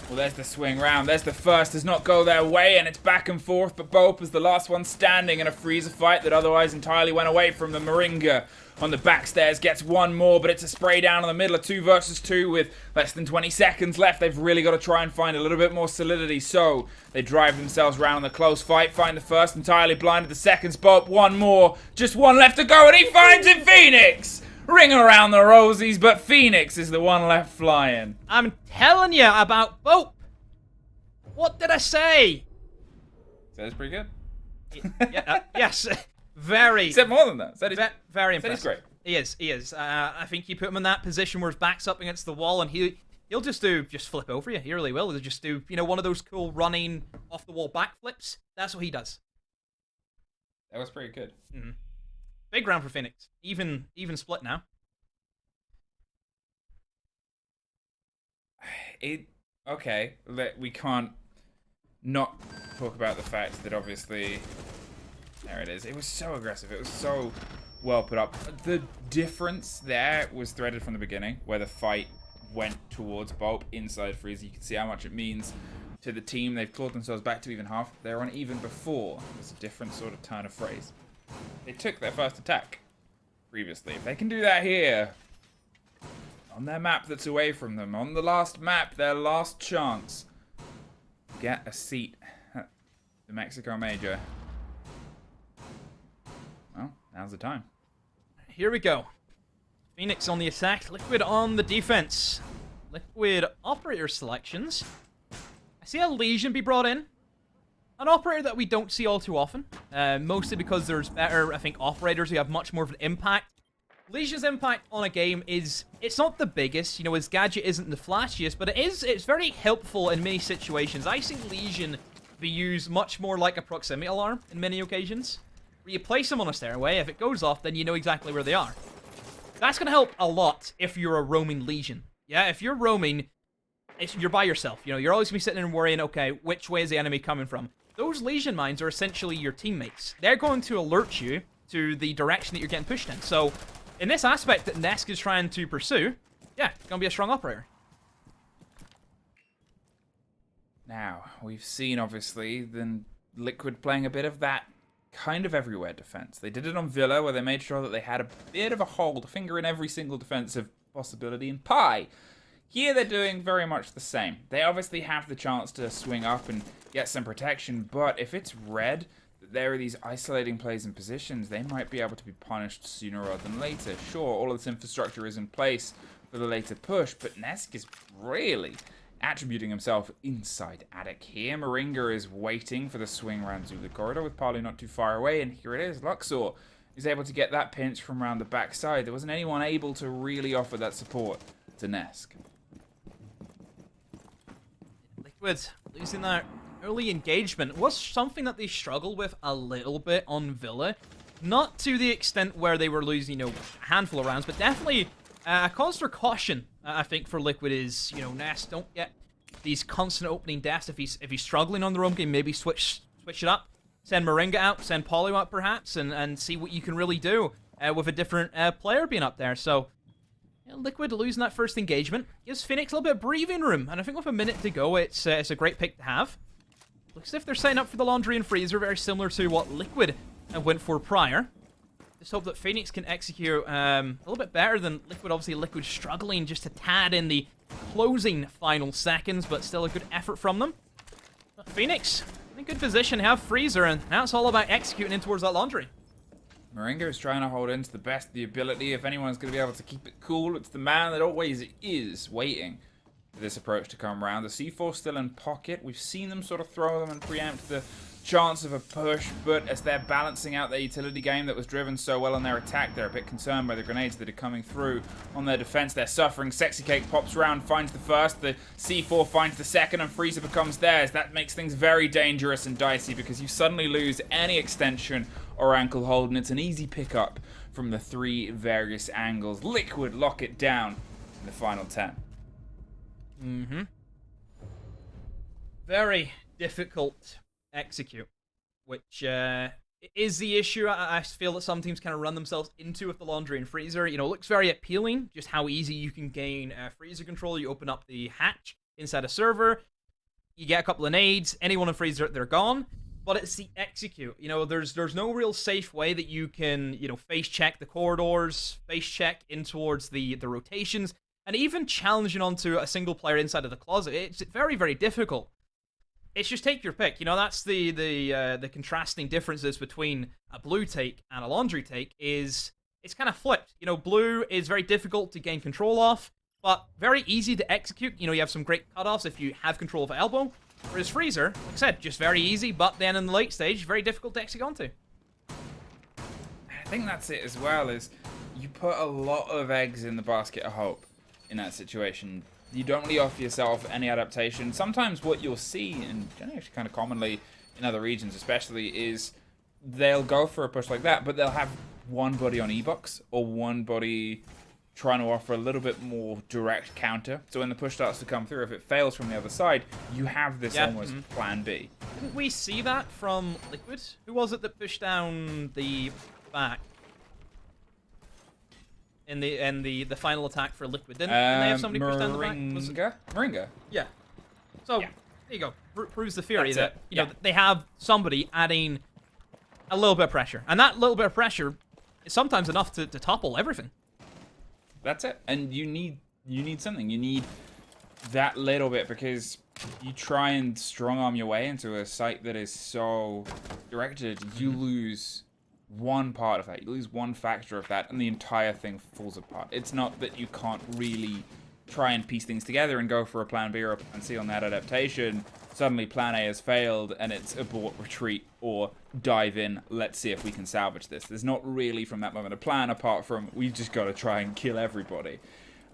Well, there's the swing round. There's the first. Does not go their way, and it's back and forth. But Bope is the last one standing in a freezer fight that otherwise entirely went away from the Moringa. On the back stairs, gets one more, but it's a spray down in the middle of 2 versus 2 with less than 20 seconds left. They've really got to try and find a little bit more solidity, so they drive themselves around in the close fight, find the first, entirely blinded the second. Bope, one more, just one left to go, and he finds it, Fenix! Ring around the rosies, but Fenix is the one left flying. I'm telling you about Bope. What did I say? That is pretty good. Yes. Very. He said more than that. Very impressive. He's great. He is. I think you put him in that position where his back's up against the wall, and he'll just flip over you. He really will. He'll just do, one of those cool running off the wall backflips. That's what he does. That was pretty good. Mm-hmm. Big round for Fenix. Even split now. Okay. We can't not talk about the fact that obviously. There it is. It was so aggressive. It was so well put up. The difference there was threaded from the beginning, where the fight went towards Bope inside freezer. You can see how much it means to the team. They've clawed themselves back to even half. They were on even before. It's a different sort of turn of phrase. They took their first attack previously. If they can do that here, on their map that's away from them, on the last map, their last chance, get a seat at the Mexico Major. Well, now's the time. Here we go. Fenix on the attack, Liquid on the defense. Liquid operator selections. I see a Legion be brought in. An operator that we don't see all too often. Mostly because there's better, I think, operators who have much more of an impact. Legion's impact on a game is, it's not the biggest, his gadget isn't the flashiest, but it's very helpful in many situations. I see Legion be used much more like a proximity alarm in many occasions. Where you place them on a stairway, if it goes off, then you know exactly where they are. That's going to help a lot if you're a roaming Legion. Yeah, if you're roaming, you're by yourself. You're always going to be sitting there and worrying, okay, which way is the enemy coming from? Those Legion mines are essentially your teammates. They're going to alert you to the direction that you're getting pushed in. So in this aspect that Nesk is trying to pursue, yeah, it's going to be a strong operator. Now, we've seen, obviously, then Liquid playing a bit of that kind of everywhere defense. They did it on Villa, where they made sure that they had a bit of a hold, a finger in every single defensive possibility in Pi. Here they're doing very much the same. They obviously have the chance to swing up and get some protection, but if it's red, there are these isolating plays and positions, they might be able to be punished sooner rather than later. Sure, all of this infrastructure is in place for the later push, but Nesk is really attributing himself inside attic here. Moringa is waiting for the swing round through the corridor with Parley not too far away, and here it is. Luxor is able to get that pinch from around the backside. There wasn't anyone able to really offer that support to Nesk. Liquid losing that early engagement was something that they struggled with a little bit on Villa. Not to the extent where they were losing, a handful of rounds, but definitely a cause for caution, I think, for Liquid is, Nesk, don't get these constant opening deaths. If he's struggling on the roam game, maybe switch it up. Send Moringa out, send Polio out perhaps, and see what you can really do with a different player being up there. So, Liquid losing that first engagement gives Fenix a little bit of breathing room, and I think with a minute to go, it's a great pick to have. Looks as if they're setting up for the Laundry and Freezer, very similar to what Liquid went for prior. Just hope that Fenix can execute a little bit better than Liquid. Obviously, Liquid struggling just a tad in the closing final seconds, but still a good effort from them. But Fenix in a good position, have Freezer, and now it's all about executing in towards that Laundry. Moringa is trying to hold in to the best of the ability. If anyone's going to be able to keep it cool, it's the man that always is waiting for this approach to come around. The C4 still in pocket. We've seen them sort of throw them and preempt the chance of a push, but as they're balancing out their utility game that was driven so well on their attack, they're a bit concerned by the grenades that are coming through on their defense. They're suffering. Sexy Cake pops round, finds the first, the C4 finds the second, and Freezer becomes theirs. That makes things very dangerous and dicey because you suddenly lose any extension or ankle hold, and it's an easy pickup from the three various angles. Liquid lock it down in the final 10. Very difficult execute, which is the issue I feel that some teams kind of run themselves into with the Laundry and Freezer. It looks very appealing, just how easy you can gain Freezer control. You open up the hatch inside a server, you get a couple of nades, anyone in Freezer, they're gone. But it's the execute. There's no real safe way that you can, face check the corridors, face check in towards the rotations, and even challenging onto a single player inside of the closet. It's very, very difficult. It's just take your pick. That's the contrasting differences between a blue take and a Laundry take is it's kind of flipped. Blue is very difficult to gain control of, but very easy to execute. You have some great cutoffs if you have control of elbow. Whereas Freezer, like I said, just very easy, but then in the late stage, very difficult to execute onto. I think that's it as well, is you put a lot of eggs in the basket of hope in that situation. You don't really offer yourself any adaptation. Sometimes what you'll see, and actually kind of commonly in other regions especially, is they'll go for a push like that, but they'll have one buddy on E-Box or one buddy trying to offer a little bit more direct counter. So when the push starts to come through, if it fails from the other side, you have this almost plan B. Didn't we see that from Liquid? Who was it that pushed down the back in the final attack for Liquid? Didn't they have somebody push down the back? Moringa? Yeah. So, there you go. Proves the theory that they have somebody adding a little bit of pressure. And that little bit of pressure is sometimes enough to topple everything. That's it. And you need something. You need that little bit, because you try and strong arm your way into a site that is so directed, you lose one part of that. You lose one factor of that, and the entire thing falls apart. It's not that you can't really try and piece things together and go for a plan B or a plan C on that adaptation. Suddenly plan A has failed and it's abort, retreat, or dive in, let's see if we can salvage this. There's not really from that moment a plan apart from we've just got to try and kill everybody.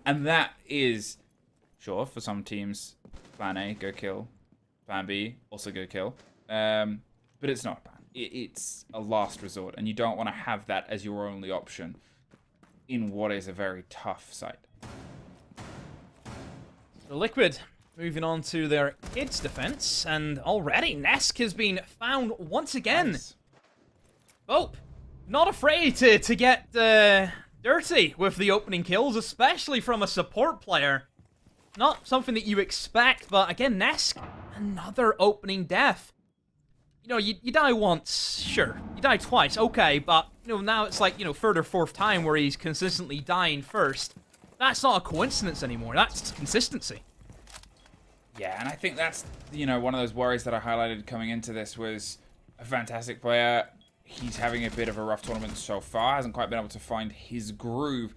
And that is, sure, for some teams, plan A, go kill. Plan B, also go kill. But it's not a plan. It's a last resort, and you don't want to have that as your only option in what is a very tough site. So Liquid moving on to their kids' defense, and already Nesk has been found once again. Nice. Oh, not afraid to get the Dirty with the opening kills, especially from a support player. Not something that you expect, but again, Nesk, another opening death. You know, you die once, sure. You die twice, okay, but, you know, now it's like, you know, third or fourth time where he's consistently dying first. That's not a coincidence anymore, that's consistency. Yeah, and I think that's, you know, one of those worries that I highlighted coming into this was a fantastic player. He's having a bit of a rough tournament so far, hasn't quite been able to find his groove.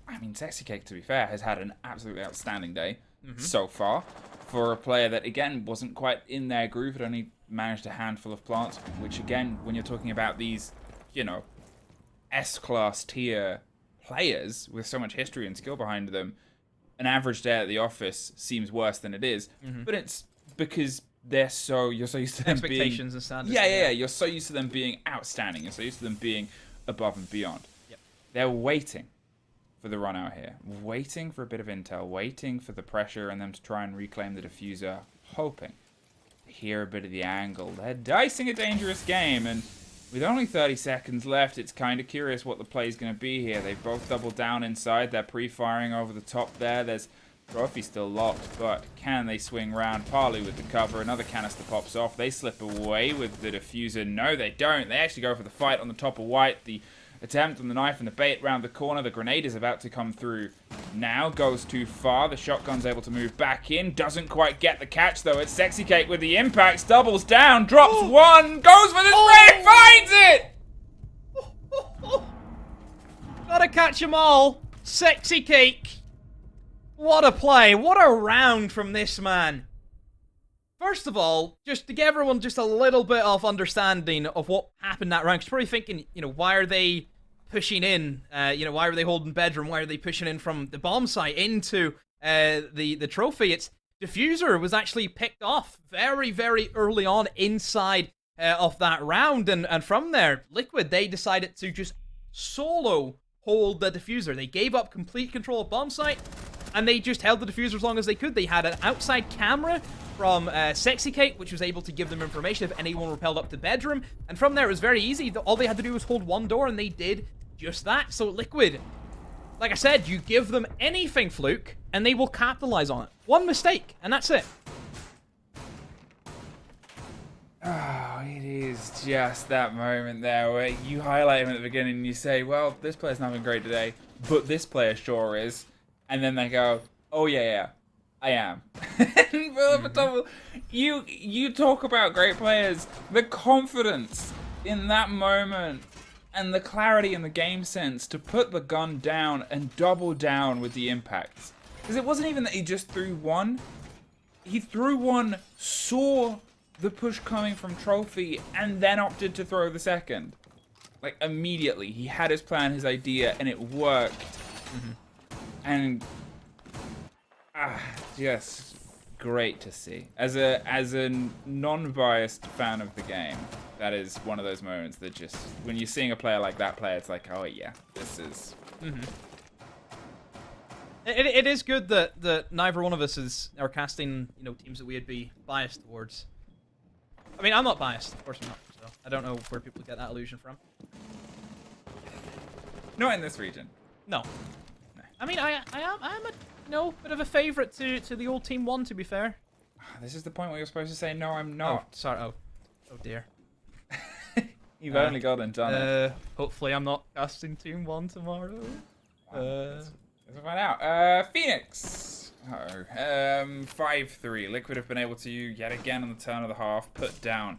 I mean, Sexy Cake, to be fair, has had an absolutely outstanding day so far. For a player that, again, wasn't quite in their groove, had only managed a handful of plants, which, again, when you're talking about these, you know, S-class tier players with so much history and skill behind them, an average day at the office seems worse than it is. But it's because you're so used to them Expectations and standards. Yeah. You're so used to them being outstanding. You're so used to them being above and beyond. Yep. They're waiting for the run out here. Waiting for a bit of intel. Waiting for the pressure and them to try and reclaim the diffuser. Hoping to hear a bit of the angle. They're dicing a dangerous game, and with only 30 seconds left, it's kind of curious what the play is going to be here. They've both doubled down inside. They're pre-firing over the top there. There's Trophy still locked, but can they swing round? Parley with the cover. Another canister pops off. They slip away with the diffuser. No, they don't. They actually go for the fight on the top of White. The attempt on the knife and the bait round the corner. The grenade is about to come through now. Goes too far. The shotgun's able to move back in. Doesn't quite get the catch, though. It's Sexy Cake with the impacts. Doubles down. Drops one. Goes for the spray. Finds it! Gotta catch them all. Sexy Cake. What a play. What a round from this man. First of all, just to give everyone just a little bit of understanding of what happened that round, because you're probably thinking, you know, why are they pushing in? You know, why are they holding bedroom? Why are they pushing in from the bomb site into the trophy? It's diffuser was actually picked off very, very early on inside of that round, and from there, Liquid, they decided to just solo hold the diffuser. They gave up complete control of bomb site, and they just held the diffuser as long as they could. They had an outside camera from Sexy Cake, which was able to give them information if anyone repelled up to bedroom. And from there, it was very easy. All they had to do was hold one door, and they did just that. So Liquid, like I said, you give them anything, Fluke, and they will capitalize on it. One mistake, and that's it. Oh, it is just that moment there where you highlight him at the beginning and you say, well, this player's not having great today, but this player sure is. And then they go, oh yeah, I am. You talk about great players. The confidence in that moment and the clarity in the game sense to put the gun down and double down with the impacts. Because it wasn't even that he just threw one. He threw one, saw the push coming from Trophy, and then opted to throw the second. Like, immediately. He had his plan, his idea, and it worked. And just great to see. As a non-biased fan of the game, that is one of those moments that just, when you're seeing a player like that play, it's like, oh yeah, this is. It is good that neither one of us are casting, you know, teams that we'd be biased towards. I mean, I'm not biased, of course I'm not. So I don't know where people get that illusion from. Not in this region. No. I mean, I'm a, you know, bit of a favourite to the old Team 1, to be fair. This is the point where you're supposed to say, no, I'm not. Oh, sorry. Oh dear. You've only got and done it. Hopefully I'm not casting Team 1 tomorrow. Let's find out. Fenix. 5-3. Liquid have been able to, yet again on the turn of the half, put down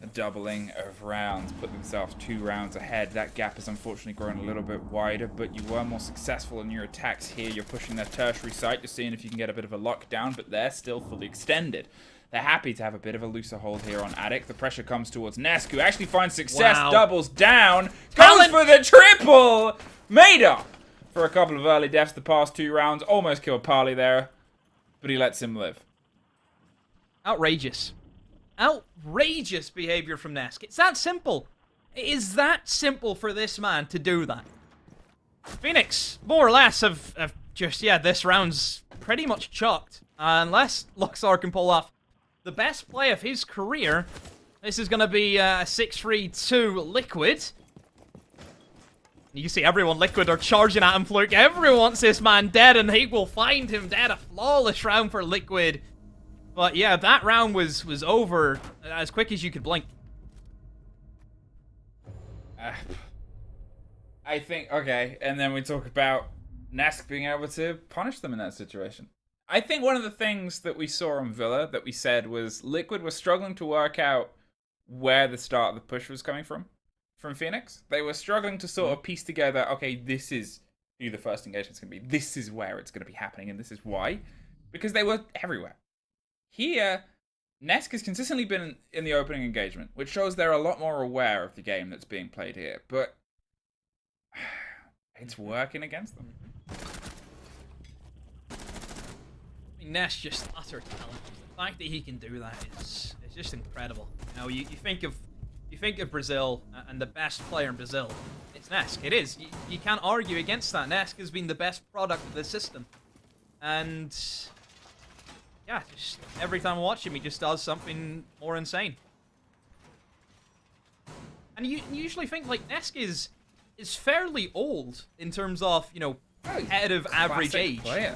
a doubling of rounds, put themselves 2 rounds ahead. That gap has unfortunately grown a little bit wider, but you were more successful in your attacks here. You're pushing their tertiary site. You're seeing if you can get a bit of a lockdown, but they're still fully extended. They're happy to have a bit of a looser hold here on Attic. The pressure comes towards Nesk, who actually finds success, doubles down, goes for the triple! Made up for a couple of early deaths the past 2 rounds. Almost killed Parley there, but he lets him live. Outrageous. Outrageous behavior from Nesk. It's that simple. It is that simple for this man to do that. Fenix, more or less, have just, this round's pretty much chucked. Unless Luxor can pull off the best play of his career, this is going to be a 6-3-2 Liquid. You see everyone Liquid are charging at him, Fluke. Everyone wants this man dead, and he will find him dead. A flawless round for Liquid. But yeah, that round was over as quick as you could blink. I think, okay, and then we talk about Nesk being able to punish them in that situation. I think one of the things that we saw on Villa that we said was Liquid was struggling to work out where the start of the push was coming from Phoenix. They were struggling to sort of piece together, okay, this is who the first engagement's going to be. This is where it's going to be happening, and this is why. Because they were everywhere. Here, Nesk has consistently been in the opening engagement, which shows they're a lot more aware of the game that's being played here. But it's working against them. I mean, Nesk just utter talent. The fact that he can do that is just incredible. You know, you think of Brazil and the best player in Brazil, it's Nesk. It is. You can't argue against that. Nesk has been the best product of the system, and yeah, just every time I watch him, he just does something more insane. And you usually think like Nesk is fairly old in terms of, you know, competitive average age. Player.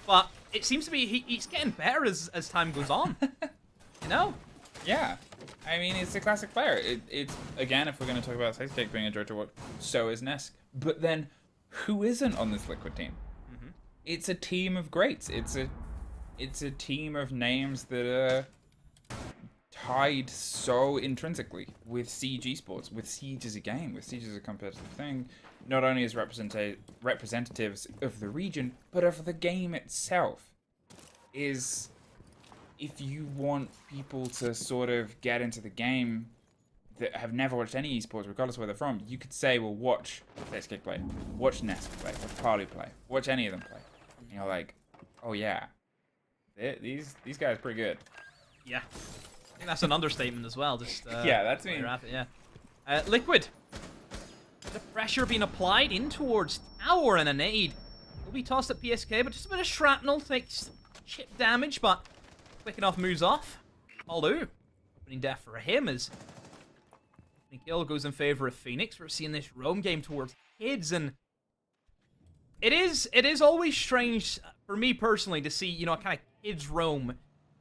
But it seems to be he's getting better as time goes on. You know? Yeah. I mean, it's a classic player. It's again, if we're going to talk about Sexcake being a joy to watch, so is Nesk. But then, who isn't on this Liquid team? Mm-hmm. It's a team of greats. It's a team of names that are tied so intrinsically with Siege Esports, with Siege as a game, with Siege as a competitive thing, not only as representatives of the region, but of the game itself. Is, if you want people to sort of get into the game that have never watched any esports, regardless of where they're from, you could say, well, watch Let's Kick play, watch Nesk play, watch Parley play, watch any of them play. And you're like, oh yeah, these guys are pretty good. Yeah. I think that's an understatement as well. Just yeah, that's me. Yeah. Liquid. The pressure being applied in towards tower, and a nade will be tossed at PSK, but just a bit of shrapnel takes chip damage, but quick enough moves off. Although, opening death for him as the kill goes in favor of Fenix. We're seeing this roam game towards kids, and it is always strange for me personally to see, you know, kind of kids roam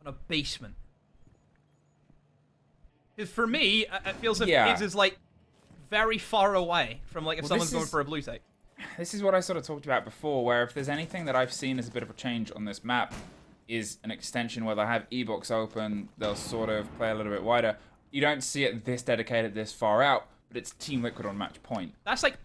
on a basement. Because for me, it feels like kids is like very far away from like if someone's going for a blue take. This is what I sort of talked about before, where if there's anything that I've seen as a bit of a change on this map, is an extension where they'll have E-Box open, they'll sort of play a little bit wider. You don't see it this dedicated, this far out, but it's Team Liquid on match point. That's like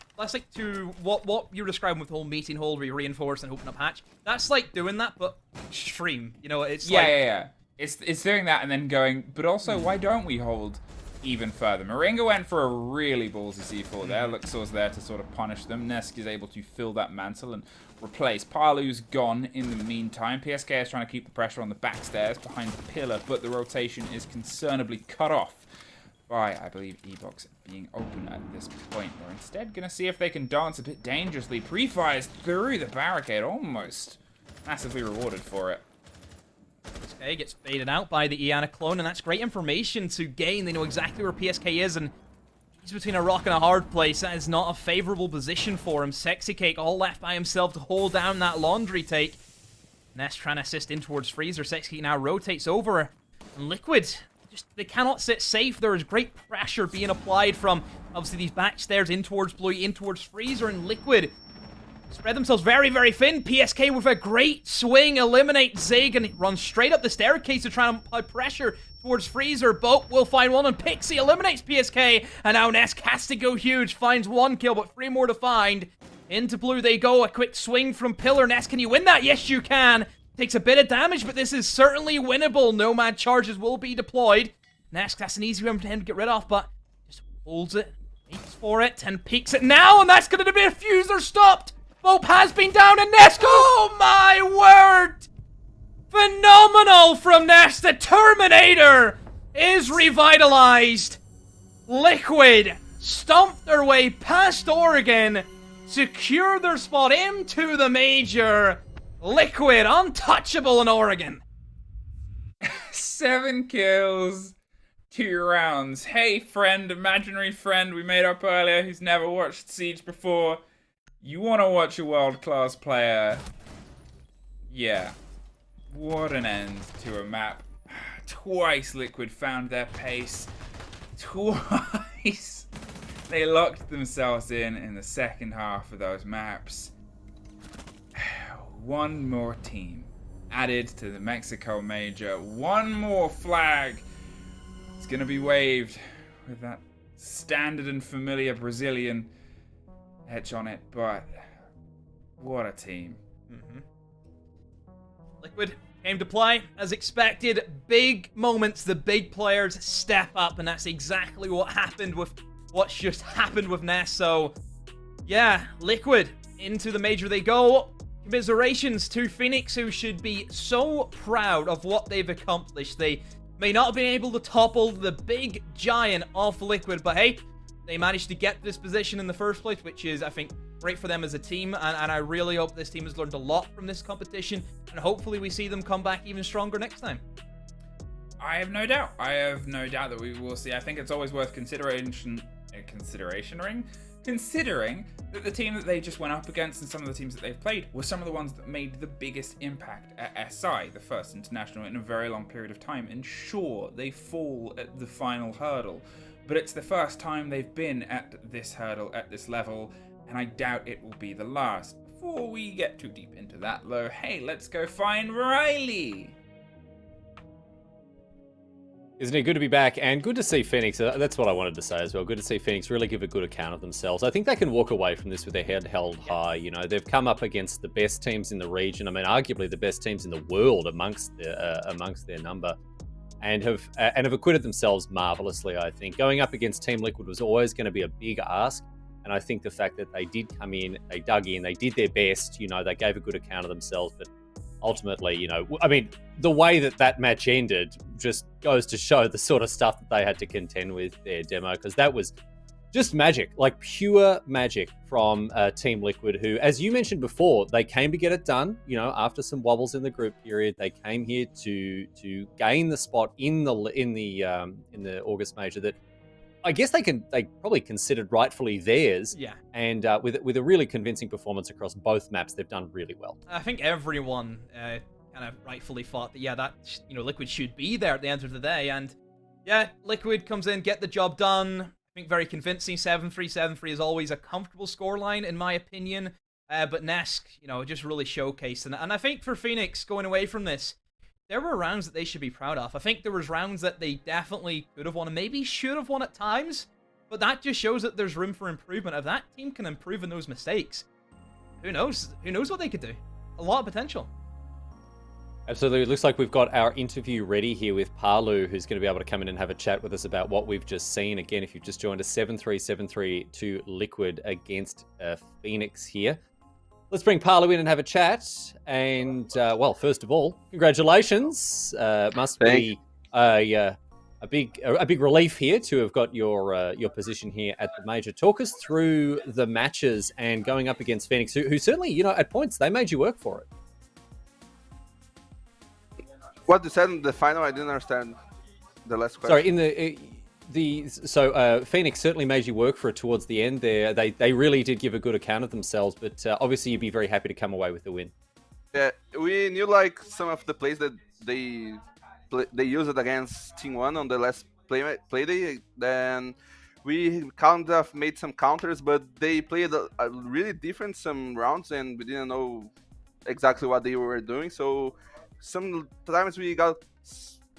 to what you're describing with the whole meeting hold where you reinforce and open up hatch. That's like doing that, but extreme. You know, it's yeah. It's doing that and then going, but also, why don't we hold even further? Moringa went for a really ballsy C4 there. Luxor's there to sort of punish them. Nesk is able to fill that mantle and replace. Parlu's gone in the meantime. PSK is trying to keep the pressure on the backstairs behind the pillar, but the rotation is concernably cut off by, I believe, E-Box being open at this point. They're instead going to see if they can dance a bit dangerously. Pre-fires through the barricade, almost massively rewarded for it. PSK gets baited out by the Iana clone, and that's great information to gain. They know exactly where PSK is, and he's between a rock and a hard place. That is not a favorable position for him. Sexy Cake all left by himself to hold down that laundry take. Nest trying to assist in towards Freezer. Sexy Cake now rotates over, and Liquid, they cannot sit safe. There is great pressure being applied from, obviously, these backstairs in towards Bluey, in towards Freezer, and Liquid spread themselves very, very thin. PSK with a great swing eliminates Zig and runs straight up the staircase to try and apply pressure towards Freezer. Boat will find one, and Pixie eliminates PSK, and now Nesk has to go huge. Finds one kill, but 3 more to find. Into blue they go. A quick swing from Pillar. Nesk, can you win that? Yes, you can. Takes a bit of damage, but this is certainly winnable. Nomad charges will be deployed. Nesk, that's an easy one for him to get rid of, but just holds it, waits for it, and peeks it now, and that's going to be a fuser stopped. Bope has been down, and Nesk, oh my word! Phenomenal from Nesk. The Terminator is revitalized. Liquid stomp their way past Oregon, secure their spot into the major. Liquid untouchable in Oregon. 7 kills, 2 rounds. Hey, friend, imaginary friend we made up earlier who's never watched Siege before. You want to watch a world-class player? Yeah. What an end to a map. Twice Liquid found their pace. Twice they locked themselves in the second half of those maps. One more team added to the Mexico Major. One more flag. It's going to be waved with that standard and familiar Brazilian etch on it, but what a team. Liquid came to play as expected. Big moments, the big players step up, and that's exactly what's just happened with Ness. So yeah, Liquid into the major they go. Commiserations to Fenix, who should be so proud of what they've accomplished. They may not have been able to topple the big giant of Liquid, but hey, they managed to get this position in the first place, which is, I think, great for them as a team, and I really hope this team has learned a lot from this competition, and hopefully we see them come back even stronger next time. I have no doubt. I have no doubt that we will see. I think it's always worth considering that the team that they just went up against and some of the teams that they've played were some of the ones that made the biggest impact at SI, the first international in a very long period of time. And sure, they fall at the final hurdle, but it's the first time they've been at this hurdle, at this level, and I doubt it will be the last. Before we get too deep into that though, hey, let's go find Riley! Isn't it good to be back, and good to see Fenix? That's what I wanted to say as well. Good to see Fenix really give a good account of themselves. I think they can walk away from this with their head held high. You know, they've come up against the best teams in the region. I mean, arguably the best teams in the world amongst their number, and have acquitted themselves marvelously. I think going up against Team Liquid was always going to be a big ask, and I think the fact that they did come in, they dug in, they did their best. You know, they gave a good account of themselves, but ultimately, you know, I mean, the way that match ended just goes to show the sort of stuff that they had to contend with their demo, because that was just magic, like pure magic from Team Liquid, who, as you mentioned before, they came to get it done. You know, after some wobbles in the group period, they came here to gain the spot in the August Major that I guess they probably considered rightfully theirs. Yeah. And with a really convincing performance across both maps, they've done really well. I think everyone kind of rightfully thought that, yeah, that, you know, Liquid should be there at the end of the day. And yeah, Liquid comes in, get the job done. I think very convincing. 7-3, 7-3 is always a comfortable scoreline, in my opinion. But Nesk, you know, just really showcased. And I think for Fenix going away from this, there were rounds that they should be proud of. I think there was rounds that they definitely could have won and maybe should have won at times, but that just shows that there's room for improvement. If that team can improve in those mistakes, who knows? Who knows what they could do? A lot of potential. Absolutely. It looks like we've got our interview ready here with Palu, who's going to be able to come in and have a chat with us about what we've just seen. Again, if you've just joined us, 7-3, 7-3 to Liquid against Fenix here. Let's bring Palu in and have a chat. And, well, first of all, congratulations. Must be a big relief here to have got your position here at the Major. Talk us through the matches and going up against Fenix, who certainly, you know, at points, they made you work for it. What you said in the final, I didn't understand the last question. Sorry, in the Fenix certainly made you work for it towards the end there. They really did give a good account of themselves, but obviously you'd be very happy to come away with the win. Yeah, we knew like some of the plays that they used against Team 1 on the last play day. Then we kind of made some counters, but they played a really different some rounds, and we didn't know exactly what they were doing. So sometimes we got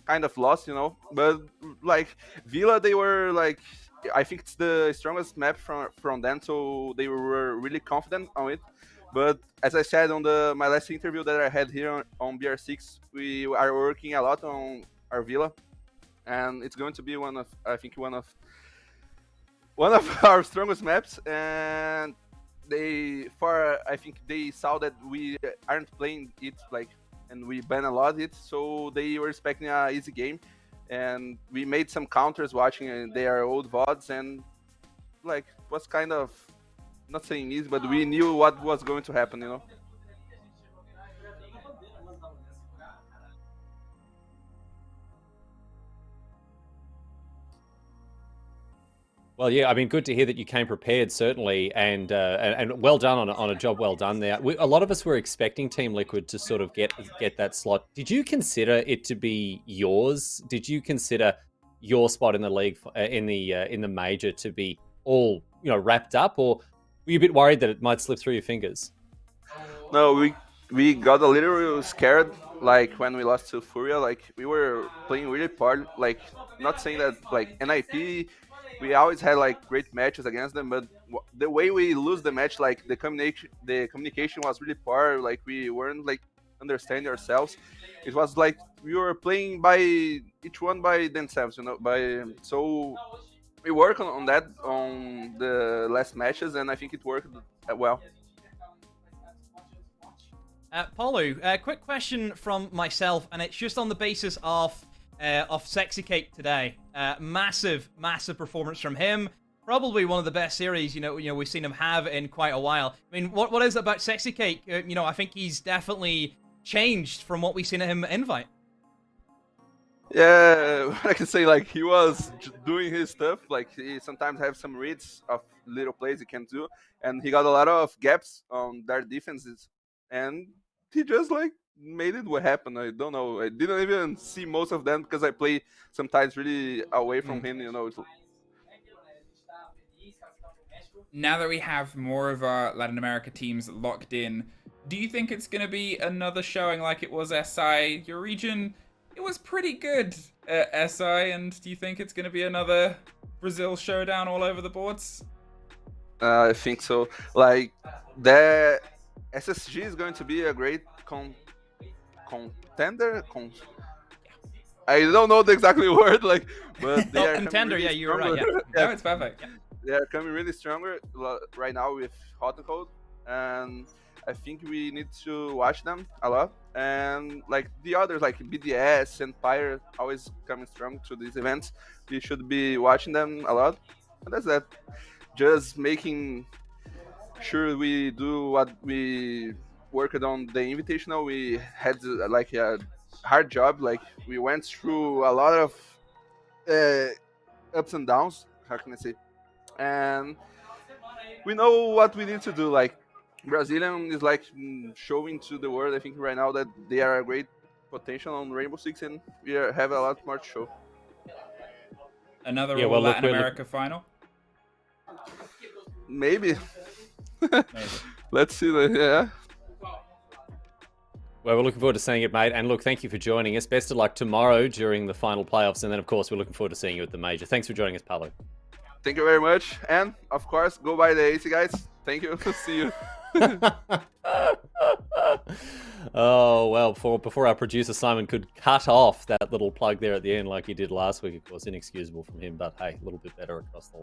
kind of lost, you know. But like Villa, they were like, I think it's the strongest map from them, so they were really confident on it. But as I said on my last interview that I had here on BR6, we are working a lot on our Villa, and it's going to be one of our strongest maps. And I think they saw that we aren't playing it like, and we ban a lot it, so they were expecting an easy game, and we made some counters watching their old VODs, and like it was kind of, not saying easy, but we knew what was going to happen, you know. Well, yeah, I mean, good to hear that you came prepared, certainly, and well done on a job well done there. A lot of us were expecting Team Liquid to sort of get that slot. Did you consider it to be yours? Did you consider your spot in the league in the major to be all wrapped up, or were you a bit worried that it might slip through your fingers? No, we got a little scared like when we lost to Furia. Like we were playing really part. Like not saying that like NIP, we always had like great matches against them, but the way we lose the match, like the communication was really poor. Like we weren't like understanding ourselves. It was like we were playing by each one by themselves, By so we worked on that on the last matches, and I think it worked well. Paulo, quick question from myself, and it's just on the basis of Sexy Cake today. Massive performance from him. Probably one of the best series we've seen him have in quite a while. I mean, what is it about Sexy Cake? I think he's definitely changed from what we've seen him invite. Yeah, I can say like he was doing his stuff. Like he sometimes have some reads of little plays he can do, and he got a lot of gaps on their defenses, and he just like made it what happened. I don't know. I didn't even see most of them because I play sometimes really away from him. Now that we have more of our Latin America teams locked in, do you think it's going to be another showing like it was SI? Your region, it was pretty good at SI, and do you think it's going to be another Brazil showdown all over the boards? I think so. Like the SSG is going to be a great contender. I don't know the exactly word, like, but they are contender. Really yeah, you're right. Yeah, no, it's perfect. Yeah. They are coming really stronger right now with Hot and Cold, and I think we need to watch them a lot. And like the others, like BDS and Pyre, always coming strong to these events. We should be watching them a lot. And that's that. Just making sure we do what we worked on the invitational. We had like a hard job. Like we went through a lot of ups and downs. How can I say? And we know what we need to do. Like Brazilian is like showing to the world, I think right now, that they are a great potential on Rainbow Six, and we have a lot more to show. Another Latin America final? Maybe. Let's see. Yeah. Well, we're looking forward to seeing it, mate. And look, thank you for joining us. Best of luck tomorrow during the final playoffs. And then, of course, we're looking forward to seeing you at the major. Thanks for joining us, Paulo. Thank you very much. And, of course, go by the AC, guys. Thank you. See you. Oh, well, before our producer Simon could cut off that little plug there at the end like he did last week, of course, inexcusable from him. But, hey, a little bit better across the line.